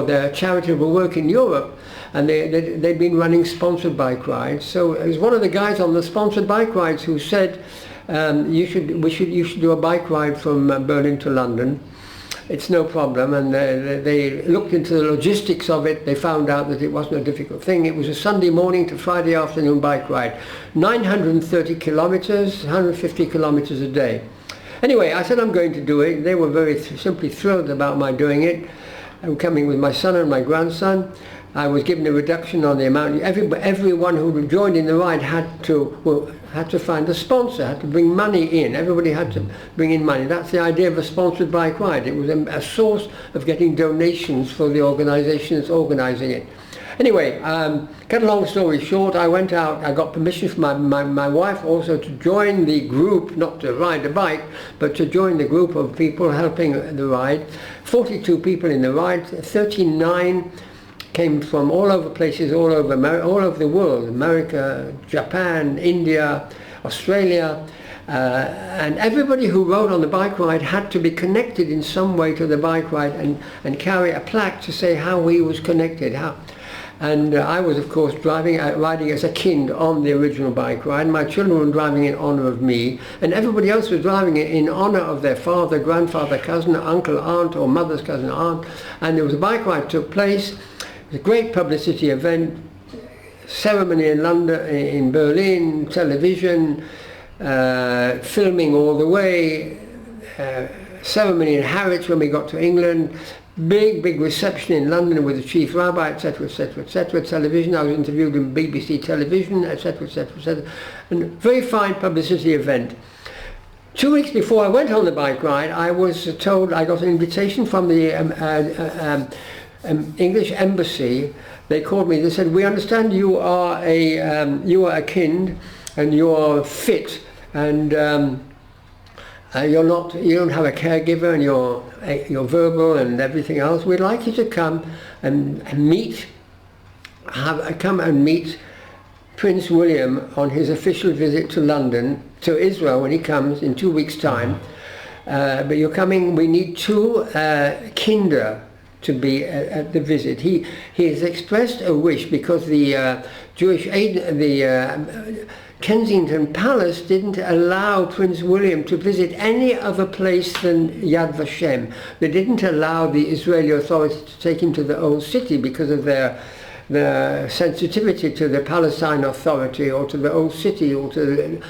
their charitable work in Europe, and they'd been running sponsored bike rides. So it was one of the guys on the sponsored bike rides who said, you should do a bike ride from Berlin to London. It's no problem. And they looked into the logistics of it. They found out that it wasn't a difficult thing. It was a Sunday morning to Friday afternoon bike ride, 930 kilometers, 150 kilometers a day. Anyway, I said I'm going to do it. They were very simply thrilled about my doing it. I'm coming with my son and my grandson. I was given a reduction on the amount. Everyone who joined in the ride had to find a sponsor, had to bring money in. Everybody had to bring in money. That's the idea of a sponsored bike ride. It was a source of getting donations for the organisation that's organising it. Anyway, cut a long story short, I went out, I got permission from my wife also to join the group, not to ride the bike, but to join the group of people helping the ride. 42 people in the ride, 39 came from all over places, all over the world, America, Japan, India, Australia, and everybody who rode on the bike ride had to be connected in some way to the bike ride and carry a plaque to say how he was connected. And I was, of course, riding as a kind on the original bike ride. My children were driving in honour of me, and everybody else was driving it in honour of their father, grandfather, cousin, uncle, aunt, or mother's cousin, aunt. And there was a bike ride took place. It was a great publicity event, ceremony in London, in Berlin, television, filming all the way, ceremony in Harwich when we got to England, big reception in London with the chief rabbi, etc., etc., etc., television. I was interviewed in BBC television, etc., etc., etc., and very fine publicity event. 2 weeks before I went on the bike ride, I was told I got an invitation from the English embassy. They called me. They said, "We understand you are a kind and you are fit, and you don't have a caregiver, and you're verbal and everything else. We'd like you to come and meet Prince William on his official visit to London, to Israel when he comes in 2 weeks' time. But you're coming. We need 2 kinder to be at the visit." He has expressed a wish because the Kensington Palace didn't allow Prince William to visit any other place than Yad Vashem. They didn't allow the Israeli authorities to take him to the Old City because of their sensitivity to the Palestine Authority or to the Old City or to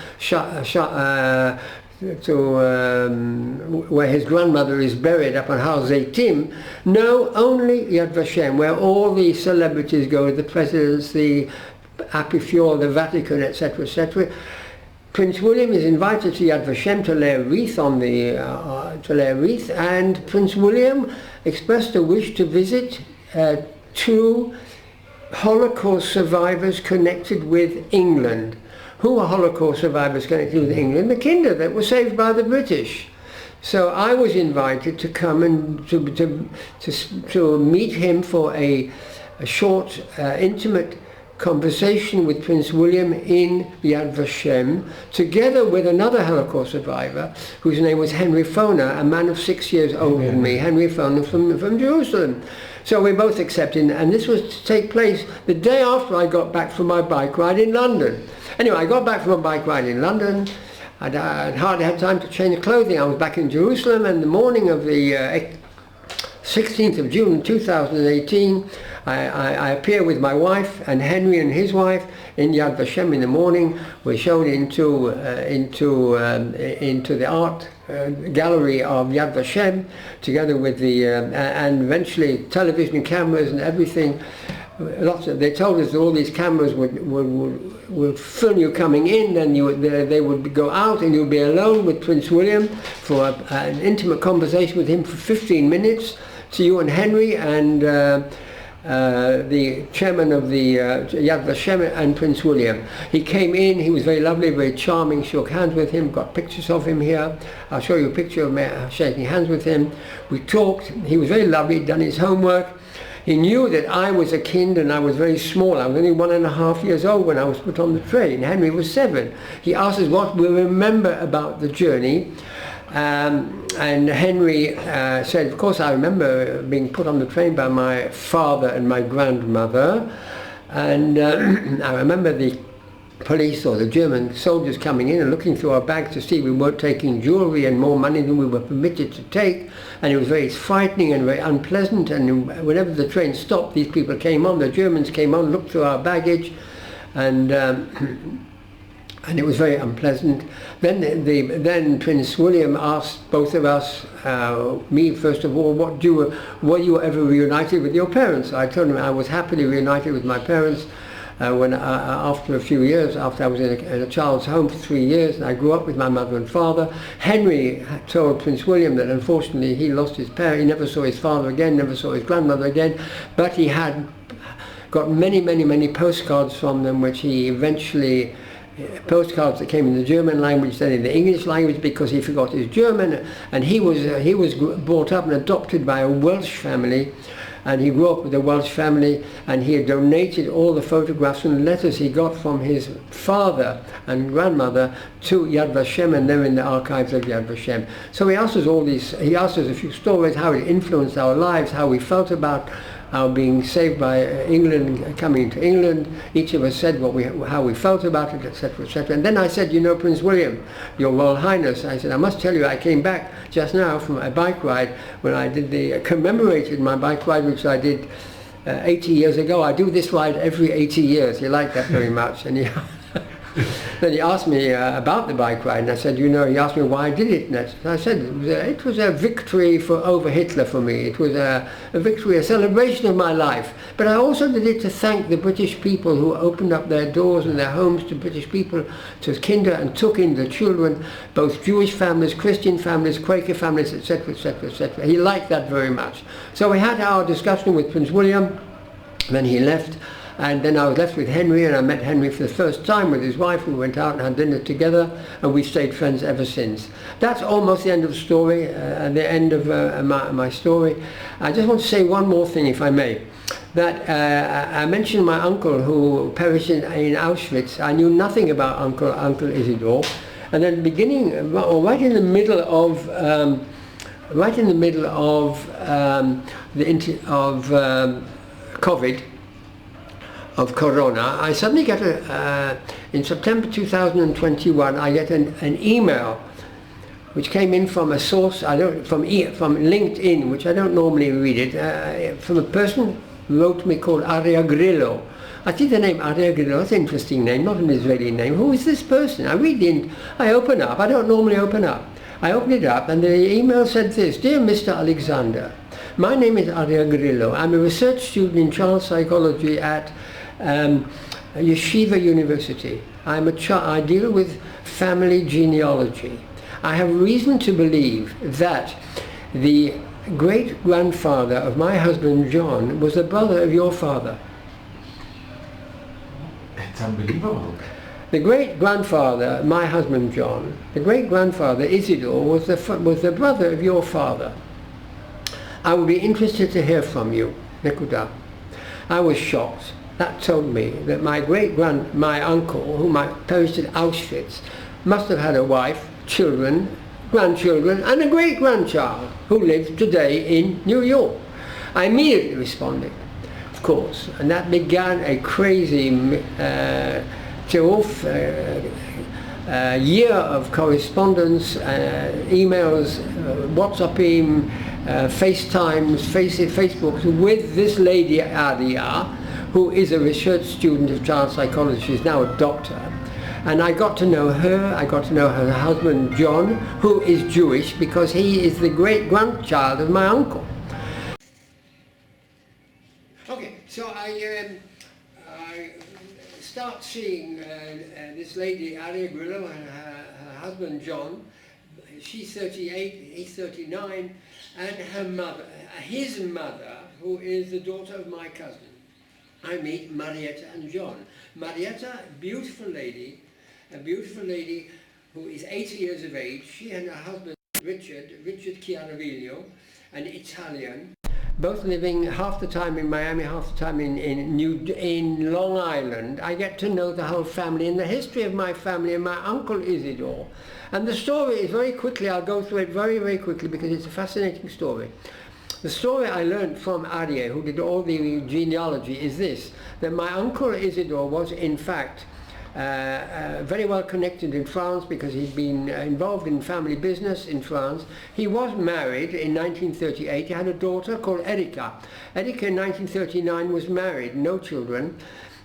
where his grandmother is buried up on Har Zeitim. No, only Yad Vashem, where all the celebrities go, the presidents, the Apifior, the Vatican, etc., etc. Prince William is invited to Yad Vashem to lay a wreath on the and Prince William expressed a wish to visit two Holocaust survivors connected with England. Who are Holocaust survivors connected with England? The Kinder that were saved by the British. So I was invited to come and to meet him for a short, intimate conversation with Prince William in Yad Vashem, together with another Holocaust survivor whose name was Henry Foner, a man of 6 years older than me, Henry Foner from Jerusalem. So we both accepted, and this was to take place the day after I got back from my bike ride in London. Anyway, I got back from a bike ride in London. I'd hardly had time to change clothing. I was back in Jerusalem, and the morning of the 16th of June 2018, I appear with my wife and Henry and his wife in Yad Vashem in the morning. We're shown into the art gallery of Yad Vashem, together with the and eventually television cameras and everything. They told us that all these cameras would film you coming in, and they would go out, and you'd be alone with Prince William for an intimate conversation with him for 15 minutes. To you and Henry and the chairman of the Yad Vashem and Prince William. He came in, he was very lovely, very charming, shook hands with him, got pictures of him here. I'll show you a picture of me shaking hands with him. We talked, he was very lovely, he'd done his homework. He knew that I was a kind and I was very small. I was only 1.5 years old when I was put on the train. Henry was 7. He asked us what we remember about the journey. And Henry said, of course I remember being put on the train by my father and my grandmother, and I remember the police or the German soldiers coming in and looking through our bags to see we weren't taking jewelry and more money than we were permitted to take, and it was very frightening and very unpleasant. And whenever the train stopped, these people came on, the Germans came on, looked through our baggage, and it was very unpleasant. Then Prince William asked both of us, me first of all, were you ever reunited with your parents? I told him I was happily reunited with my parents when after a few years, after I was in a child's home for 3 years, and I grew up with my mother and father. Henry told Prince William that unfortunately he lost his parents. He never saw his father again, never saw his grandmother again, but he had got many postcards from them, which he eventually postcards that came in the German language, then in the English language, because he forgot his German. And he was brought up and adopted by a Welsh family, and he grew up with a Welsh family, and he had donated all the photographs and letters he got from his father and grandmother to Yad Vashem, and they're in the archives of Yad Vashem. So he asked us he asked us a few stories, how it influenced our lives, how we felt about our being saved by England, coming to England. Each of us said how we felt about it, etc., etc. And then I said, you know, Prince William, Your Royal Highness, I said, I must tell you, I came back just now from a bike ride when I did commemorated my bike ride, which I did 80 years ago. I do this ride every 80 years. He liked that very much. And then he asked me about the bike ride, and I said, you know, he asked me why I did it. And I said it was a victory over Hitler for me. It was a victory, a celebration of my life. But I also did it to thank the British people who opened up their doors and their homes to British people, to Kinder, and took in the children, both Jewish families, Christian families, Quaker families, etc., etc., etc. He liked that very much. So we had our discussion with Prince William, then he left. And then I was left with Henry, and I met Henry for the first time with his wife. We went out and had dinner together, and we've stayed friends ever since. That's almost the end of the story, the end of my story. I just want to say one more thing, if I may. That I mentioned my uncle who perished in Auschwitz. I knew nothing about Uncle Isidore. And then beginning, or right in the middle of COVID, of Corona, I suddenly get in September 2021, I get an email which came in from a source, from LinkedIn, which I don't normally read it, from a person who wrote me called Aria Grillo. I see the name Aria Grillo, that's an interesting name, not an Israeli name. Who is this person? I open up, I don't normally open up. I opened it up and the email said this: Dear Mr. Alexander, my name is Aria Grillo. I'm a research student in child psychology at Yeshiva University. I deal with family genealogy. I have reason to believe that the great-grandfather of my husband John was the brother of your father. It's unbelievable. The great-grandfather, my husband John, the great-grandfather Isidore was the brother of your father. I would be interested to hear from you. Nekuda. I was shocked. That told me that my uncle, whom I perished at Auschwitz, must have had a wife, children, grandchildren, and a great-grandchild who lives today in New York. I immediately responded, of course, and that began a crazy year of correspondence, emails, WhatsApping, FaceTimes, Facebooks with this lady Adia, who is a research student of child psychology. She's now a doctor. And I got to know her, I got to know her husband John, who is Jewish because he is the great-grandchild of my uncle. Okay, so I start seeing this lady, Aria Grillo, and her husband John. She's 38, he's 39, and her mother, his mother, who is the daughter of my cousin. I meet Marietta and John. Marietta, beautiful lady who is 80 years of age. She and her husband Richard Chiaraviglio, an Italian, both living half the time in Miami, half the time in Long Island. I get to know the whole family and the history of my family and my uncle Isidore. And the story is very quickly, I'll go through it very, very quickly because it's a fascinating story. The story I learned from Arie, who did all the genealogy, is this: that my uncle Isidore was in fact very well connected in France because he'd been involved in family business in France. He was married in 1938. He had a daughter called Erika. Erika in 1939 was married, no children,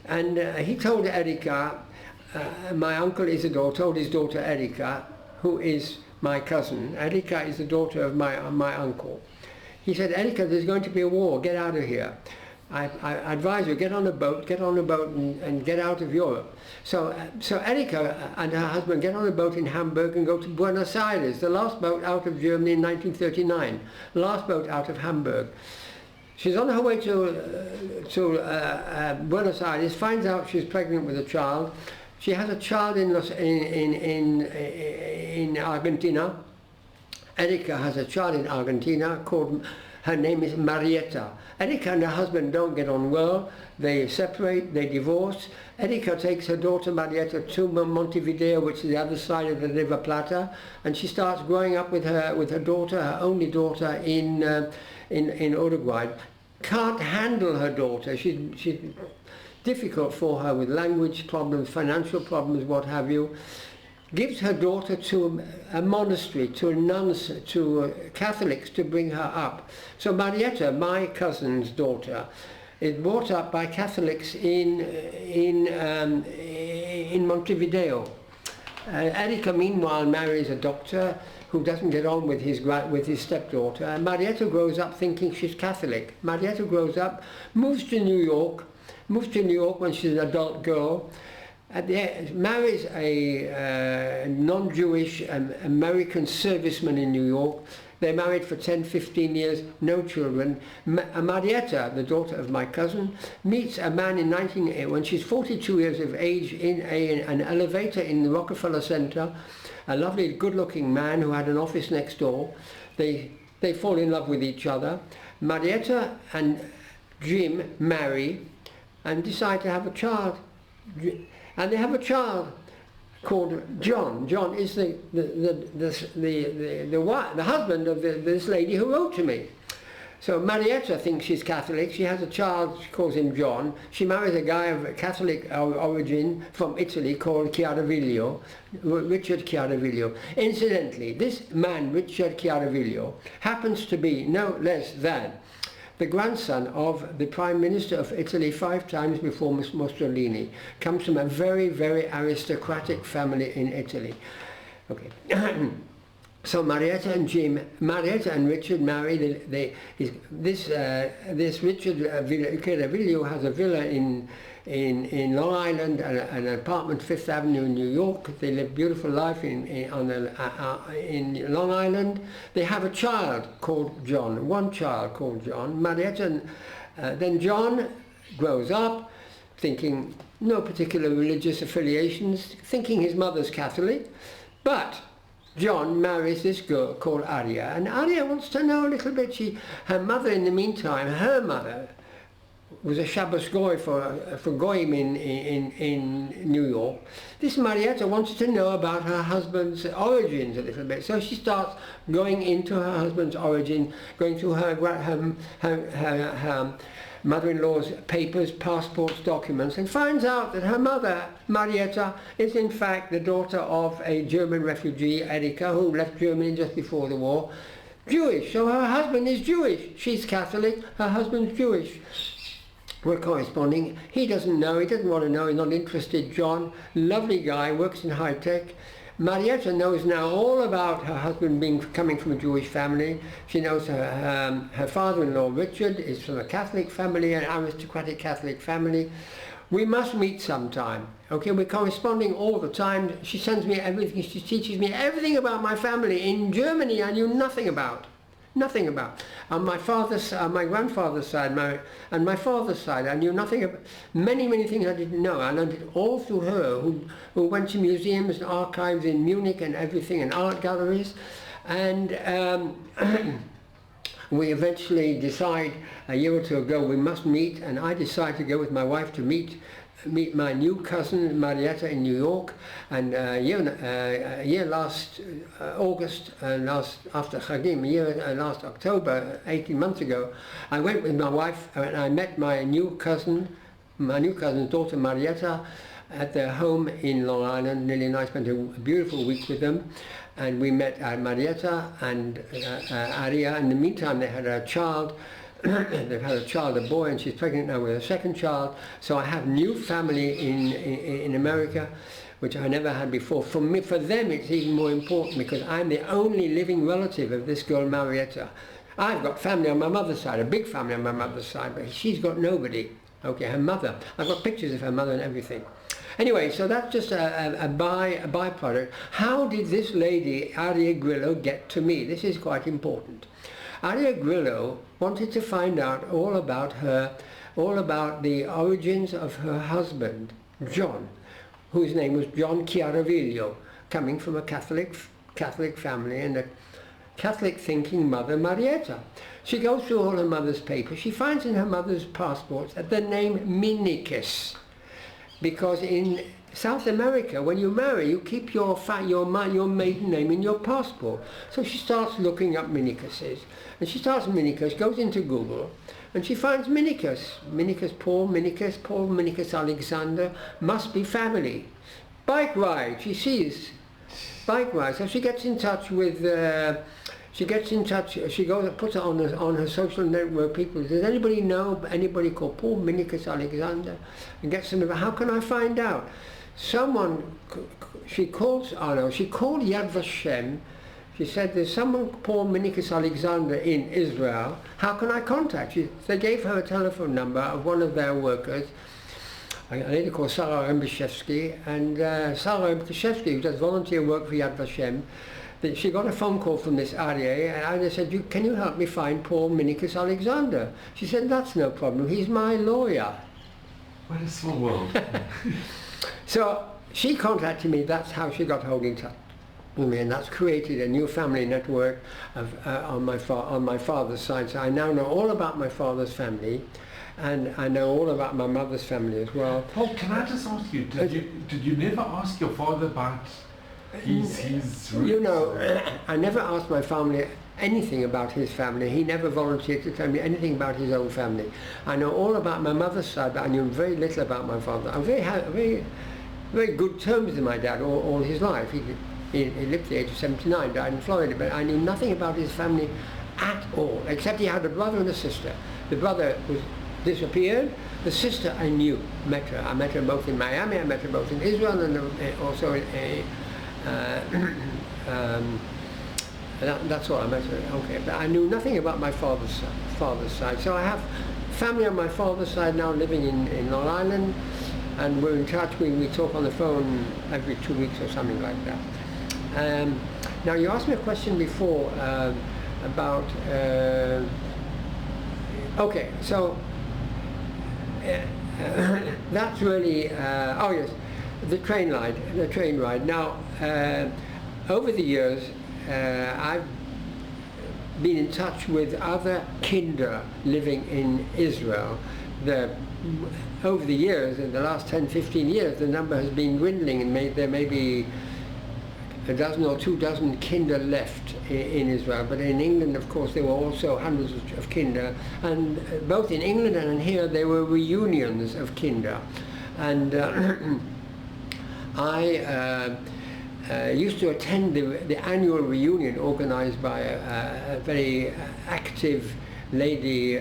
and he told Erika, my uncle Isidore told his daughter Erika, who is my cousin. Erika is the daughter of my uncle. He said, Erika, there's going to be a war, get out of here. I advise you, get on a boat and get out of Europe. So Erika and her husband get on a boat in Hamburg and go to Buenos Aires, the last boat out of Germany in 1939, last boat out of Hamburg. She's on her way to Buenos Aires, finds out she's pregnant with a child. She has a child in Argentina. Erika has a child in Argentina called, her name is Marietta. Erika and her husband don't get on well. They separate, they divorce. Erika takes her daughter Marietta to Montevideo, which is the other side of the River Plata, and she starts growing up with her daughter, her only daughter in Uruguay. Can't handle her daughter. She's difficult for her with language problems, financial problems, what have you. Gives her daughter to a monastery, to nuns, to Catholics to bring her up. So Marietta, my cousin's daughter, is brought up by Catholics in Montevideo. Erika, meanwhile, marries a doctor who doesn't get on with his stepdaughter. And Marietta grows up thinking she's Catholic. Marietta grows up, moves to New York when she's an adult girl. Marries a non-Jewish American serviceman in New York. They're married for 10-15 years, no children. Marietta, the daughter of my cousin, meets a man when she's 42 years of age in an elevator in the Rockefeller Center, a lovely, good-looking man who had an office next door. They fall in love with each other. Marietta and Jim marry and decide to have a child. And they have a child called John. John is the husband of this lady who wrote to me. So Marietta thinks she's Catholic. She has a child, she calls him John. She marries a guy of Catholic origin from Italy called Chiaraviglio, Richard Chiaraviglio. Incidentally, this man, Richard Chiaraviglio, happens to be no less than the grandson of the Prime Minister of Italy 5 times before Mussolini. Comes from a very, very aristocratic family in Italy. Okay. So Marietta and Richard marry. This Richard Chiaraviglio has a villa in Long Island and an apartment 5th Avenue in New York. They live a beautiful life in Long Island. They have a child called John, one child called John. Marietta, then John grows up thinking no particular religious affiliations, thinking his mother's Catholic, but John marries this girl called Aria, and Aria wants to know a little bit. Her mother, in the meantime, her mother was a Shabbos Goy for Goyim in New York. This Marietta wanted to know about her husband's origins a little bit, so she starts going into her husband's origin, going through her mother-in-law's papers, passports, documents, and finds out that her mother, Marietta, is in fact the daughter of a German refugee, Erika, who left Germany just before the war, Jewish. So her husband is Jewish. She's Catholic, her husband's Jewish. We're corresponding. He doesn't know, he doesn't want to know, he's not interested. John, lovely guy, works in high tech. Marietta knows now all about her husband coming from a Jewish family. She knows her father-in-law Richard is from a Catholic family, an aristocratic Catholic family. We must meet sometime. Okay, we're corresponding all the time. She sends me everything. She teaches me everything about my family. In Germany, I knew nothing about. Nothing about. On my grandfather's side, and my father's side, I knew nothing about. Many things I didn't know. I learned it all through her, who went to museums and archives in Munich and everything, and art galleries. And we eventually decide a year or two ago we must meet, and I decide to go with my wife to meet my new cousin Marietta in New York. And last August, after Chagim, last October, 18 months ago, I went with my wife and I met my new cousin's daughter Marietta at their home in Long Island. Nellie and I spent a beautiful week with them, and we met Marietta and Aria. In the meantime, they had a child. They've had a child, a boy, and she's pregnant now with a second child. So I have new family in America, which I never had before. For them, it's even more important because I'm the only living relative of this girl, Marietta. I've got family on my mother's side, a big family on my mother's side, but she's got nobody. Okay, her mother. I've got pictures of her mother and everything. Anyway, so that's just a byproduct. How did this lady, Aria Grillo, get to me? This is quite important. Aria Grillo wanted to find out all about the origins of her husband, John, whose name was John Chiaraviglio, coming from a Catholic family and a Catholic thinking mother, Marietta. She goes through all her mother's papers. She finds in her mother's passports that the name Minikis, because in South America, when you marry, you keep your maiden name in your passport. So she starts looking up Minikuses, and she starts Minikis, goes into Google, and she finds Paul Minikis Alexander, must be family. Bike ride, she sees bike ride, so she gets in touch with. She puts it on her social network. People, does anybody know anybody called Paul Minikis Alexander? And gets them. How can I find out? She called Yad Vashem. She said, there's someone Paul Minikis Alexander in Israel. How can I contact you? They gave her a telephone number of one of their workers, a lady called Sarah Embishevsky, and Sarah Embishevsky, who does volunteer work for Yad Vashem. She got a phone call from this Aria, and Aria said, can you help me find Paul Minikis Alexander? She said, that's no problem, he's my lawyer. What a small world. So she contacted me. That's how she got hold in touch with me, and that's created a new family network on my father's side. So I now know all about my father's family, and I know all about my mother's family as well. Paul, can I just ask you, did you never ask your father about his roots? You know, I never asked my family anything about his family. He never volunteered to tell me anything about his own family. I know all about my mother's side, but I knew very little about my father. I'm very good terms with my dad all his life. He lived to the age of 79, died in Florida, but I knew nothing about his family at all, except he had a brother and a sister. The brother was disappeared. The sister I knew, met her. I met her both in Miami, I met her both in Israel, and also in that's all I met her. Okay, but I knew nothing about my father's side. So I have family on my father's side now living in Long Island, and we're in touch. We talk on the phone every 2 weeks or something like that. Now you asked me a question before about. Okay, so that's really. Oh yes, the train ride. Now, over the years, I've been in touch with other kinder living in Israel. Over the years, in the last 10-15 years, the number has been dwindling, and there may be a dozen or 2 dozen kinder left in Israel. But in England, of course, there were also hundreds of kinder, and both in England and in here there were reunions of kinder. And I used to attend the annual reunion organized by a very active lady,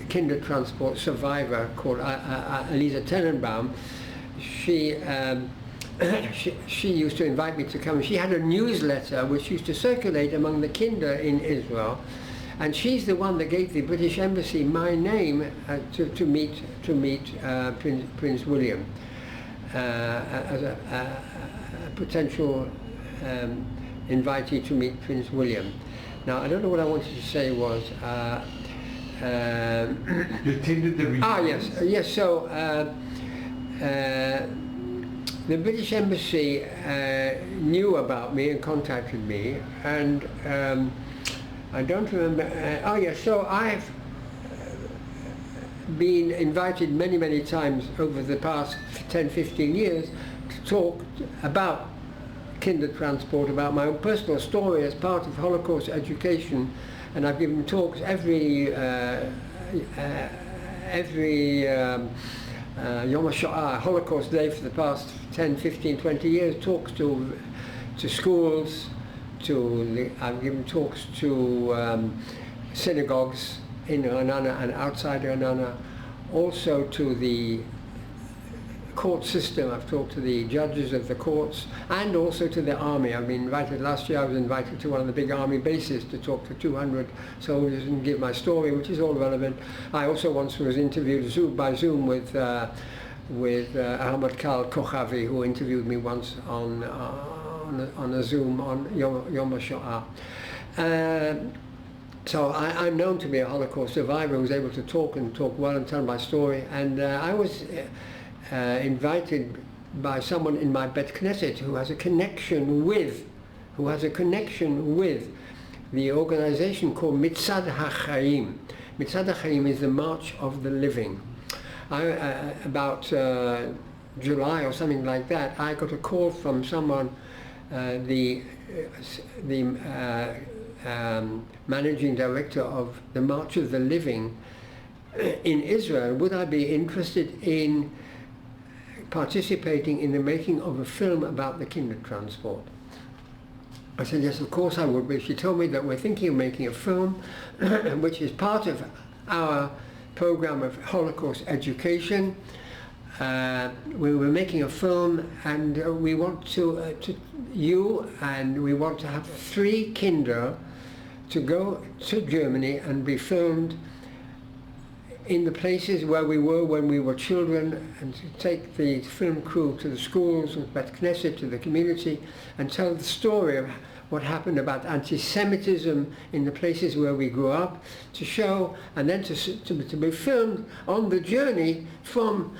Kindertransport survivor called Elisa Tenenbaum. She used to invite me to come. She had a newsletter which used to circulate among the kinder in Israel, and she's the one that gave the British Embassy my name to meet Prince William as a potential invitee to meet Prince William. Now I don't know what I wanted to say was. You attended the reunion? Yes. So the British Embassy knew about me and contacted me, and I don't remember. So I've been invited many times over the past 10-15 years to talk about Kindertransport, about my own personal story as part of Holocaust education, and I've given talks every Yom HaShoah, Holocaust Day, for the past 10, 15, 20 years, talks to schools, I've given talks to synagogues in Renana and outside Renana, also to the court system. I've talked to the judges of the courts, and also to the army. I've been invited, last year I was invited to one of the big army bases to talk to 200 soldiers and give my story, which is all relevant. I also once was interviewed by Zoom with Ahmad Kal Kochavi, who interviewed me once on a Zoom on Yom HaShoah. So I'm known to be a Holocaust survivor who was able to talk well and tell my story, and I was invited by someone in my Bet Knesset who has a connection with the organization called Mitzad HaChaim. Mitzad HaChaim is the March of the Living. About July or something like that, I got a call from someone, the managing director of the March of the Living in Israel. Would I be interested in participating in the making of a film about the Kindertransport? I said, yes, of course I would. But she told me that we're thinking of making a film which is part of our program of Holocaust education. We were making a film, and we want we want to have 3 kinder to go to Germany and be filmed in the places where we were when we were children, and to take the film crew to the schools and Bet Knesset, to the community, and tell the story of what happened about anti-Semitism in the places where we grew up, to show, and then to be filmed on the journey from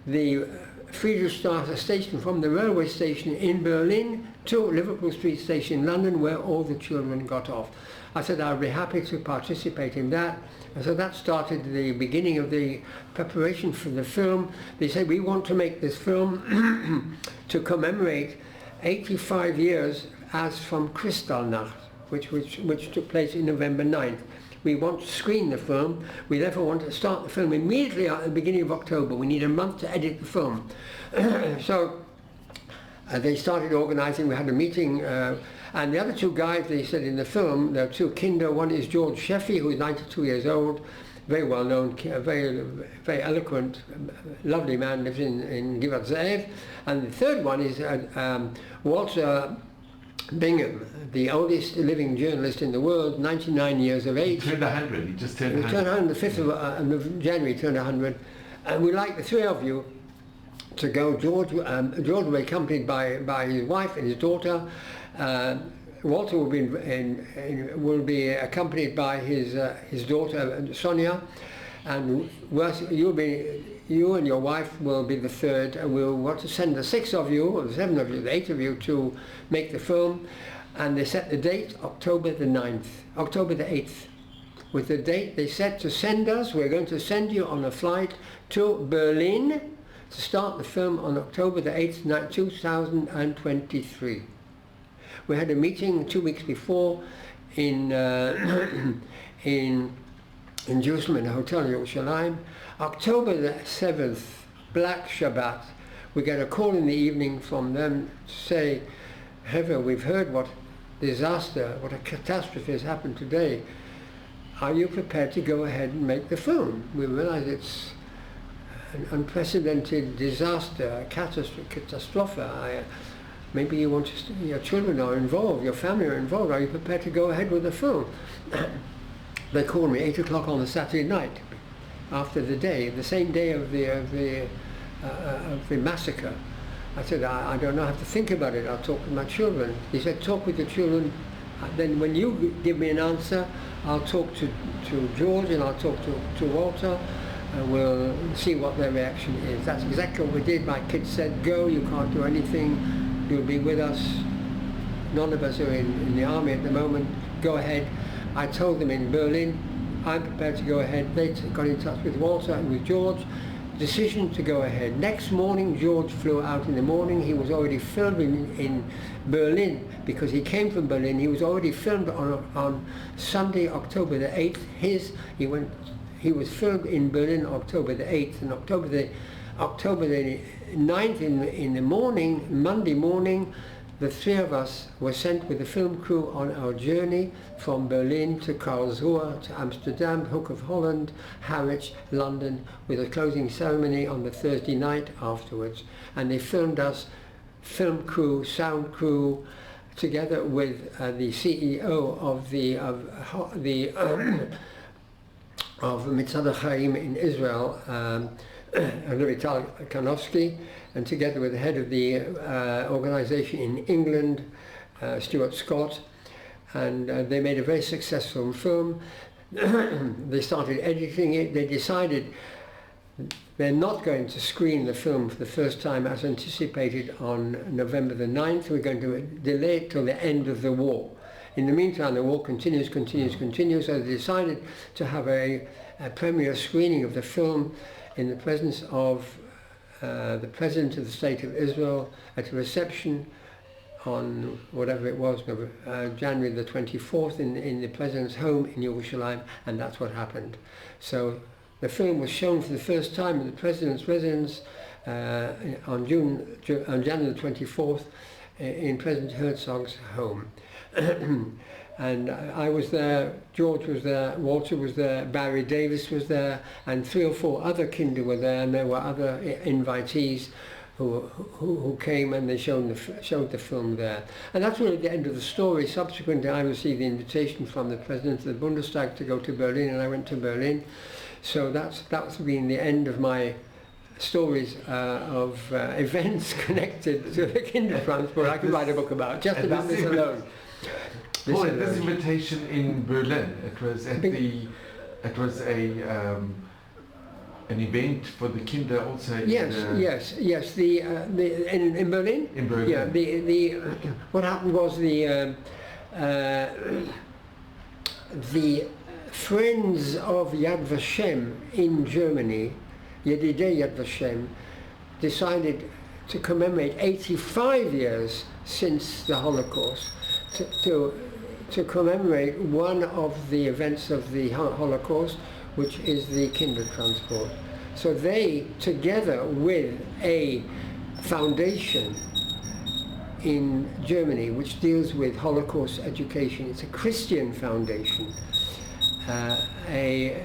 the Friedrichstraße station, from the railway station in Berlin to Liverpool Street Station in London, where all the children got off. I said I'd be happy to participate in that. And so that started the beginning of the preparation for the film. They said, we want to make this film to commemorate 85 years as from Kristallnacht. which took place in November 9th. We want to screen the film. We therefore want to start the film immediately at the beginning of October. We need a month to edit the film. So they started organising. We had a meeting, and the other two guys, they said in the film, there are two Kinder. One is George Sheffy, who is 92 years old, very well known, very eloquent, lovely man, lives in Givat Ze'ev. And the third one is Walter Bingham, the oldest living journalist in the world, 99 years of age. He turned 100. He just turned 100. He turned 100 the 5th of January, turned 100. And we'd like the three of you to go. George will be accompanied by his wife and his daughter. Walter will be accompanied by his daughter Sonia, and you and your wife will be the third, and we'll want to send the 6 of you, or the 7 of you, the 8 of you to make the film. And they set the date October the 8th. With the date they set to send us, we're going to send you on a flight to Berlin to start the film on October the 8th, 2023. We had a meeting 2 weeks before in Jerusalem, in a hotel in Yerushalayim. October the 7th, Black Shabbat, we get a call in the evening from them to say, Heather, we've heard what disaster, what a catastrophe has happened today. Are you prepared to go ahead and make the film? We realize it's an unprecedented disaster, a catastrophe. Maybe you want to, your children are involved, your family are involved. Are you prepared to go ahead with the film? They called me 8 o'clock on the Saturday night, after the same day of the massacre. I said, I don't know, I have to think about it. I'll talk with my children. He said, talk with your children. Then when you give me an answer, I'll talk to George and I'll talk to Walter, and we'll see what their reaction is. That's exactly what we did. My kids said, go, you can't do anything. You'll be with us. None of us are in the army at the moment. Go ahead. I told them in Berlin, I'm prepared to go ahead. They got in touch with Walter and with George. Decision to go ahead. Next morning, George flew out in the morning. He was already filmed in Berlin, because he came from Berlin. He was already filmed on Sunday, October the 8th. He was filmed in Berlin October the 8th, and October the 9th in the morning, Monday morning, the three of us were sent with the film crew on our journey from Berlin to Karlsruhe, to Amsterdam, Hook of Holland, Harwich, London, with a closing ceremony on the Thursday night afterwards. And they filmed us, film crew, sound crew, together with the CEO of Mitzad HaChaim in Israel, Vital Karnofsky, and together with the head of the organization in England, Stuart Scott, and they made a very successful film. They started editing it. They decided they're not going to screen the film for the first time as anticipated on November the 9th. We're going to delay it till the end of the war. In the meantime, the war continues, so they decided to have a premiere screening of the film in the presence of the President of the State of Israel at a reception on whatever it was, January the 24th in the President's home in Yerushalayim, and that's what happened. So the film was shown for the first time at the President's residence on January the 24th in President Herzog's home. And I was there, George was there, Walter was there, Barry Davis was there, and 3 or 4 other Kinder were there, and there were other invitees who came, and they showed the film there. And that's really the end of the story. Subsequently, I received the invitation from the President of the Bundestag to go to Berlin, and I went to Berlin. So that's been the end of my stories of events connected to the Kindertransport. I could write a book about just about this alone. Paul, at this invitation in Berlin, it was an event for the Kinder also. Yes. In Berlin. In Berlin. Yeah. What happened was the Friends of Yad Vashem in Germany, Yedidei Yad Vashem, decided to commemorate 85 years since the Holocaust to to commemorate one of the events of the Holocaust, which is the Kindertransport. So they, together with a foundation in Germany which deals with Holocaust education, it's a Christian foundation, they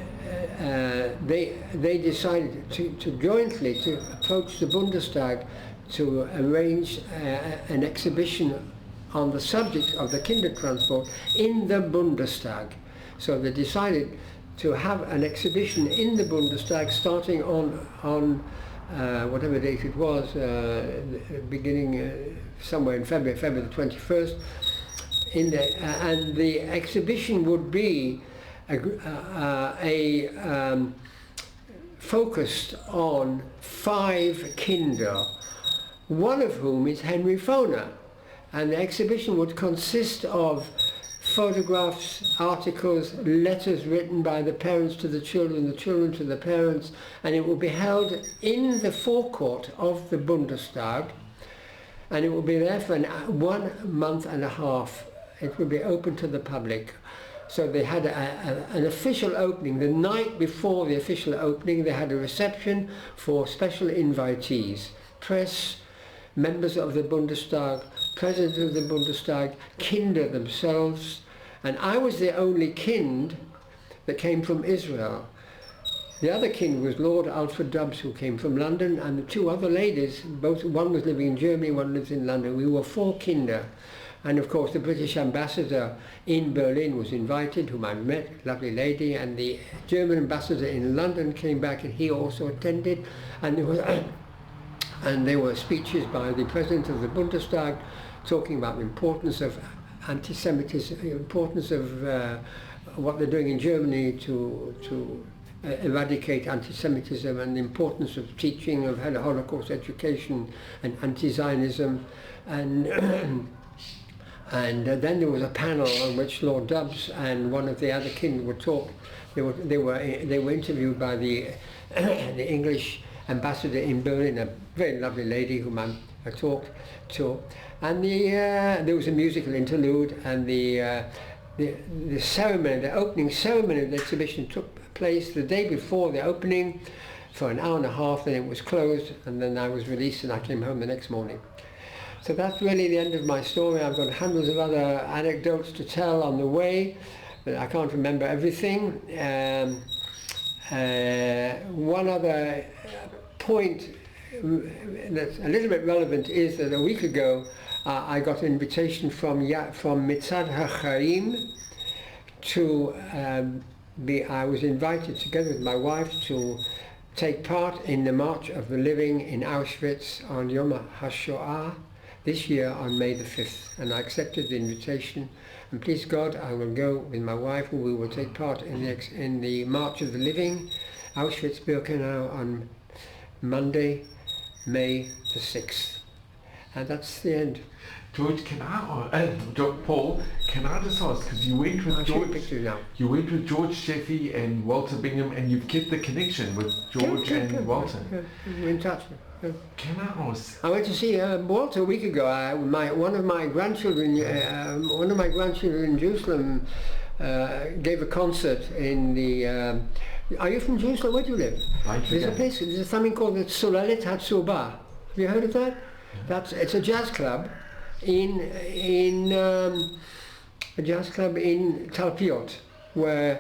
decided to jointly to approach the Bundestag to arrange an exhibition on the subject of the Kindertransport in the Bundestag. So they decided to have an exhibition in the Bundestag starting on whatever date it was, beginning somewhere in February the 21st. And the exhibition would be focused on 5 Kinder, one of whom is Henry Foner. And the exhibition would consist of photographs, articles, letters written by the parents to the children to the parents, and it will be held in the forecourt of the Bundestag, and it will be there for 1 month and a half. It will be open to the public. So they had an official opening. The night before the official opening, they had a reception for special invitees, press, members of the Bundestag, President of the Bundestag, Kinder themselves, and I was the only kind that came from Israel. The other kind was Lord Alfred Dubs, who came from London, and the 2 other ladies, one was living in Germany, one lives in London. We were 4 Kinder. And of course the British ambassador in Berlin was invited, whom I met, lovely lady, and the German ambassador in London came back and he also attended, and there were speeches by the President of the Bundestag talking about the importance of anti-Semitism, the importance of what they're doing in Germany to eradicate anti-Semitism, and the importance of teaching of Holocaust education and anti-Zionism, and then there was a panel on which Lord Dubs and one of the other kings would talk. They were interviewed by the English ambassador in Berlin, a very lovely lady whom I talked to, and there was a musical interlude, and the ceremony, the opening ceremony of the exhibition took place the day before the opening for an hour and a half, then it was closed, and then I was released and I came home the next morning. So that's really the end of my story. I've got hundreds of other anecdotes to tell on the way, but I can't remember everything. One other point that's a little bit relevant is that a week ago I got an invitation from Mitzad HaChaim to I was invited together with my wife to take part in the March of the Living in Auschwitz on Yom HaShoah this year on May the 5th, and I accepted the invitation, and please God I will go with my wife, and we will take part in the March of the Living, Auschwitz-Birkenau, on Monday, May the 6th. And that's the end. George, Paul, can I just ask, because you went with George Sheffy and Walter Bingham, and you've kept the connection with George and Walter. We're in touch. Can I ask? I went to see Walter a week ago. One of my grandchildren in Jerusalem gave a concert in the. Are you from Jerusalem? Where do you live? There's something called the Solalet Hatsuba. Have you heard of that? It's a jazz club in Talpiot, where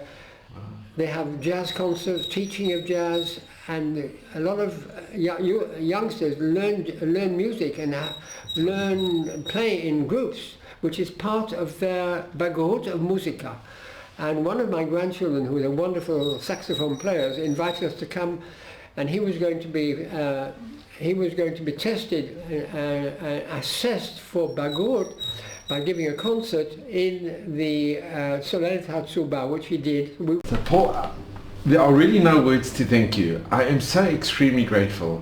they have jazz concerts, teaching of jazz, and a lot of youngsters learn music and play in groups, which is part of their Bagot of Musica. And one of my grandchildren, who is a wonderful saxophone player, invited us to come, and he was going to be tested and assessed for Bagot by giving a concert in the Solalet Hatsuba, which he did. So Paul, there are really no words to thank you. I am so extremely grateful.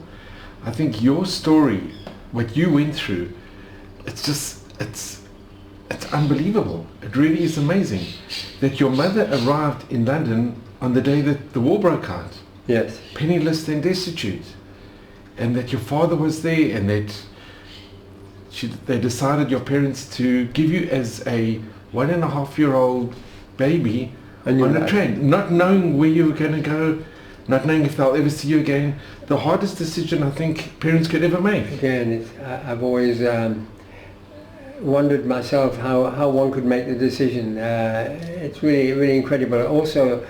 I think your story, what you went through, it's unbelievable. It really is amazing that your mother arrived in London on the day that the war broke out. Yes. Penniless and destitute. And that your father was there, and that they decided, your parents, to give you as a 1.5-year-old baby And on you're a right. train, not knowing where you were going to go, not knowing if they'll ever see you again. The hardest decision I think parents could ever make. Again, I've always wondered myself how one could make the decision. It's really, really incredible. Also,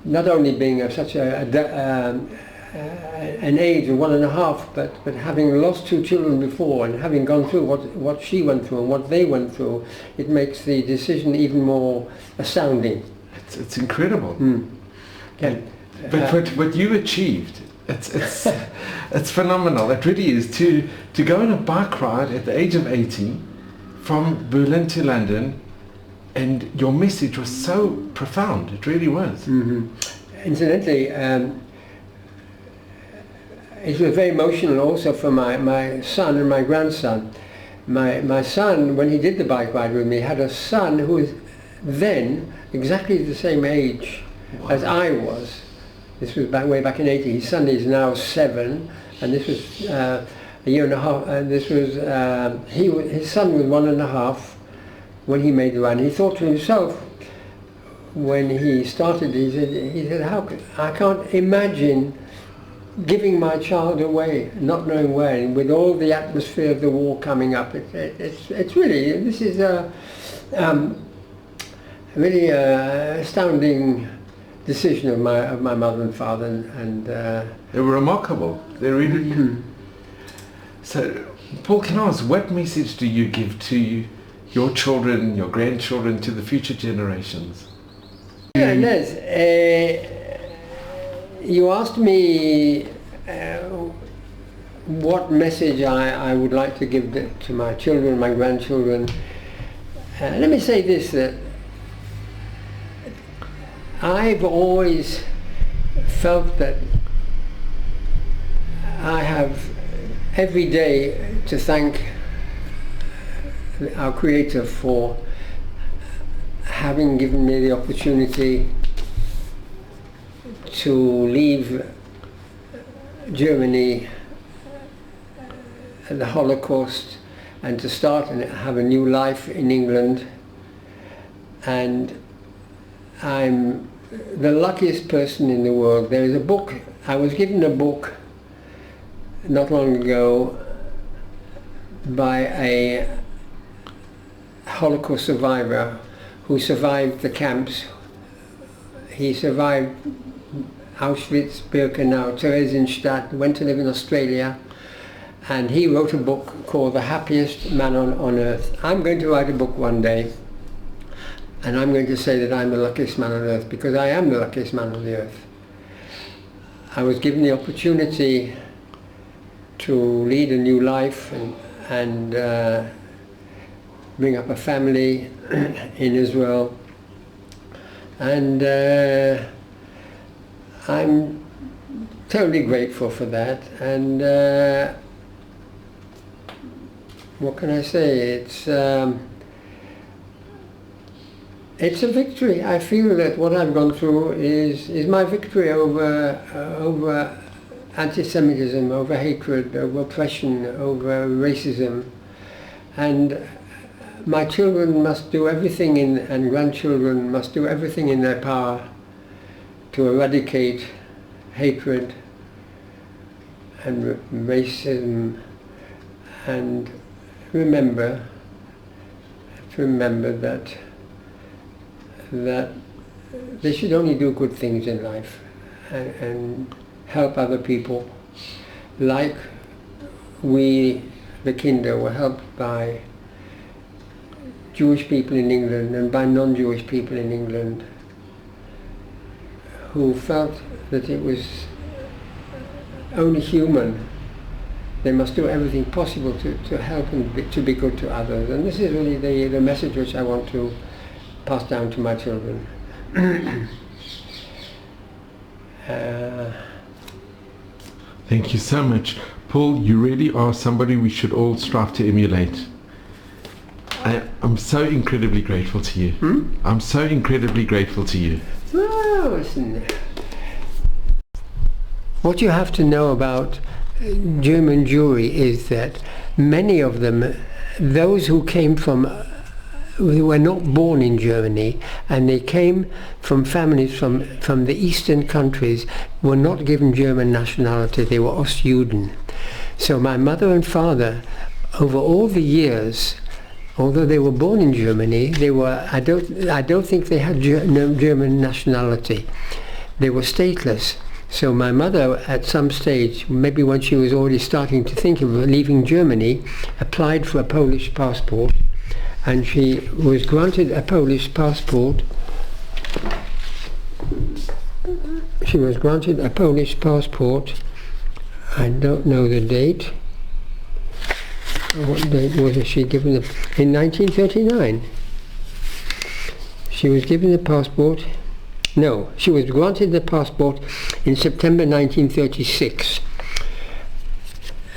not only being of such an age of 1.5, but having lost 2 children before and having gone through what she went through and what they went through, it makes the decision even more astounding. It's incredible. Yeah. But what you achieved, it's phenomenal. It really is. To go on a bike ride at the age of 18 from Berlin to London, and your message was so profound. It really was. Incidentally, it was very emotional also for my son and my grandson. My son, when he did the bike ride with me, had a son who was then exactly the same age as I was. This was way back in 80. His son is now 7, and this was a year and a half. And this was his son was 1.5 when he made the run. He thought to himself when he started. He said, I can't imagine giving my child away, not knowing when, with all the atmosphere of the war coming up. It's really, this is a really astounding decision of my mother and father, and they were remarkable. They really. So, Paul, can I ask, what message do you give to your children, your grandchildren, to the future generations? Yeah, Les, you asked me what message I would like to give to my children, my grandchildren. Let me say this, that I've always felt that I have every day to thank our Creator for having given me the opportunity to leave Germany at the Holocaust and to start and have a new life in England. And I'm the luckiest person in the world. There is a book, I was given a book not long ago by a Holocaust survivor who survived the camps. He survived Auschwitz, Birkenau, Theresienstadt, went to live in Australia, and he wrote a book called The Happiest Man on Earth. I'm going to write a book one day, and I'm going to say that I'm the luckiest man on earth, because I am the luckiest man on the earth. I was given the opportunity to lead a new life and bring up a family in Israel, and I'm terribly grateful for that. And what can I say? It's a victory. I feel that what I've gone through is my victory over anti-Semitism, over hatred, over oppression, over racism. And my children must do everything and grandchildren must do everything in their power to eradicate hatred and racism, and remember that they should only do good things in life and help other people, like we, the Kinder, were helped by Jewish people in England and by non-Jewish people in England, who felt that it was only human. They must do everything possible to help and to be good to others. And this is really the message which I want to pass down to my children. Thank you so much. Paul, you really are somebody we should all strive to emulate. I'm so incredibly grateful to you. I'm so incredibly grateful to you. Well, listen, what you have to know about German Jewry is that many of them, those who came from who were not born in Germany, and they came from families from the eastern countries, were not given German nationality. They were Ostjuden. So my mother and father, over all the years, although they were born in Germany, they were, I don't think they had German nationality. They were stateless. So my mother, at some stage, maybe when she was already starting to think of leaving Germany, applied for a Polish passport, and she was granted a Polish passport. She was granted a Polish passport. I don't know the date. What date was she given? In 1939. She was given the passport. No, she was granted the passport in September 1936.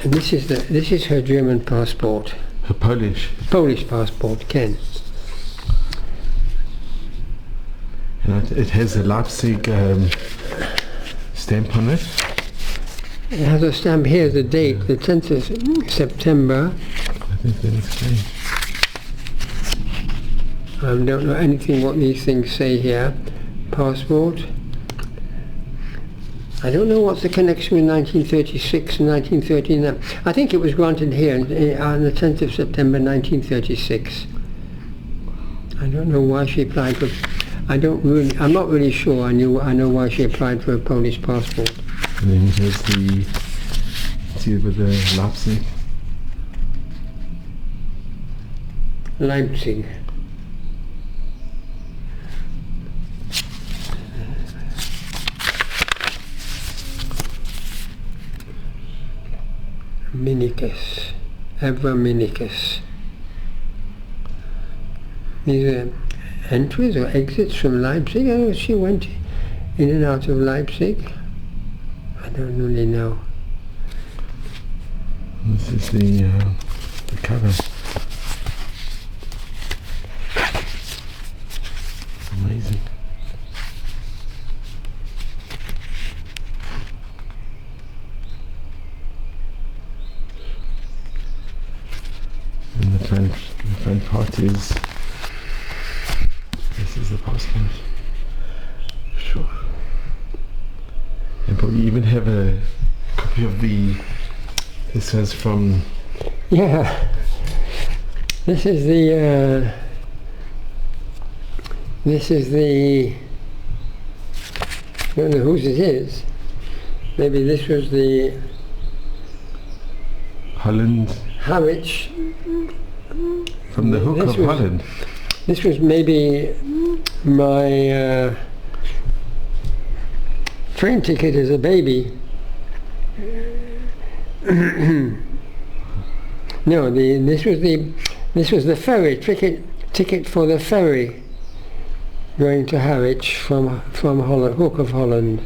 And this is her German passport. Her Polish Passport, Ken. And it has a Leipzig stamp on it. It has a stamp here, the date, the 10th of September. I think they explain. I don't know anything what these things say here. Passport. I don't know what's the connection with 1936 and 1939. I think it was granted here on the 10th of September 1936. I don't know why she applied for. I'm not really sure. I know why she applied for a Polish passport. And then here's see with the Leipzig. Leipzig. Minicus, Evra Minicus. These are entries or exits from Leipzig. I know she went in and out of Leipzig. I don't really know. This is the cover. Amazing. And the front part is, this is the passport. Sure. And probably even have a copy of this was from... Yeah. This is the I don't know whose it is. Maybe this was the Holland. Harwich. From the Hook of Holland. This was maybe my train ticket as a baby. No, this was the ferry ticket for the ferry going to Harwich from Holland, Hook of Holland.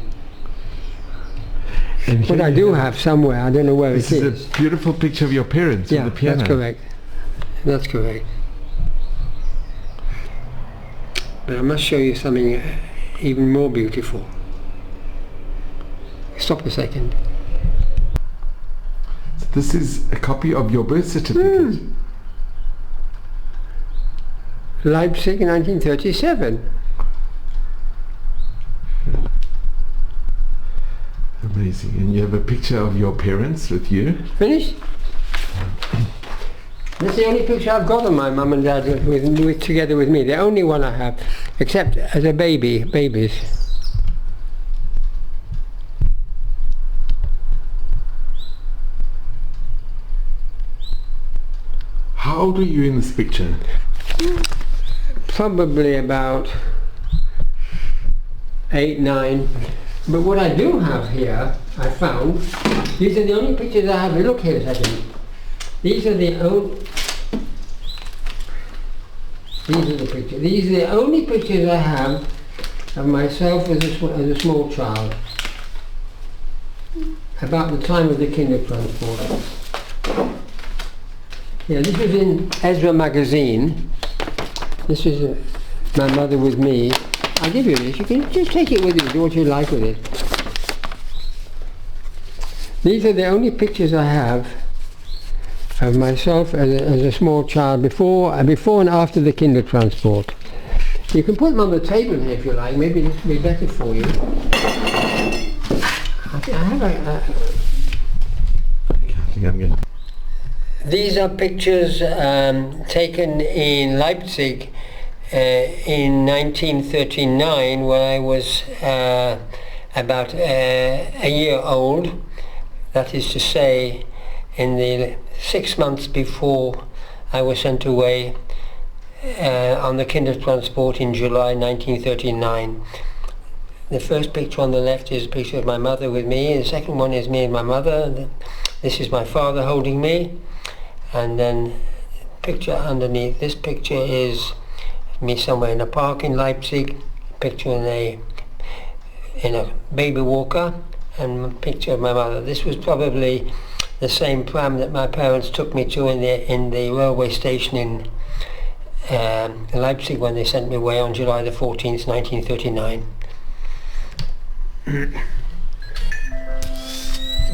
But I do have somewhere, I don't know where it is. This is a beautiful picture of your parents on the piano. That's correct. That's correct. But I must show you something even more beautiful. Stop a second. So this is a copy of your birth certificate. Leipzig, 1937. Amazing. And you have a picture of your parents with you. Finished? That's the only picture I've got of my mum and dad together with me. The only one I have, except as a babies. How old are you in this picture? Probably about 8, 9. But what I do have here, I found, these are the only pictures I have. Look here a second. These are the pictures. These are the only pictures I have of myself as a small child. About the time of the Kindertransport. Yeah, this was in Ezra magazine. This is my mother with me. I'll give you this. You can just take it with you. Do what you like with it. These are the only pictures I have of myself as a small child before and after the Kindertransport. You can put them on the table here if you like. Maybe this will be better for you. These are pictures taken in Leipzig in 1939 when I was about a year old. That is to say, in the 6 months before I was sent away on the Kindertransport in July 1939. The first picture on the left is a picture of my mother with me, and the second one is me and my mother. This is my father holding me, and then the picture underneath this picture is me somewhere in a park in Leipzig, picture in a baby walker, and a picture of my mother. This was probably the same pram that my parents took me to in the railway station in Leipzig when they sent me away on July the 14th, 1939.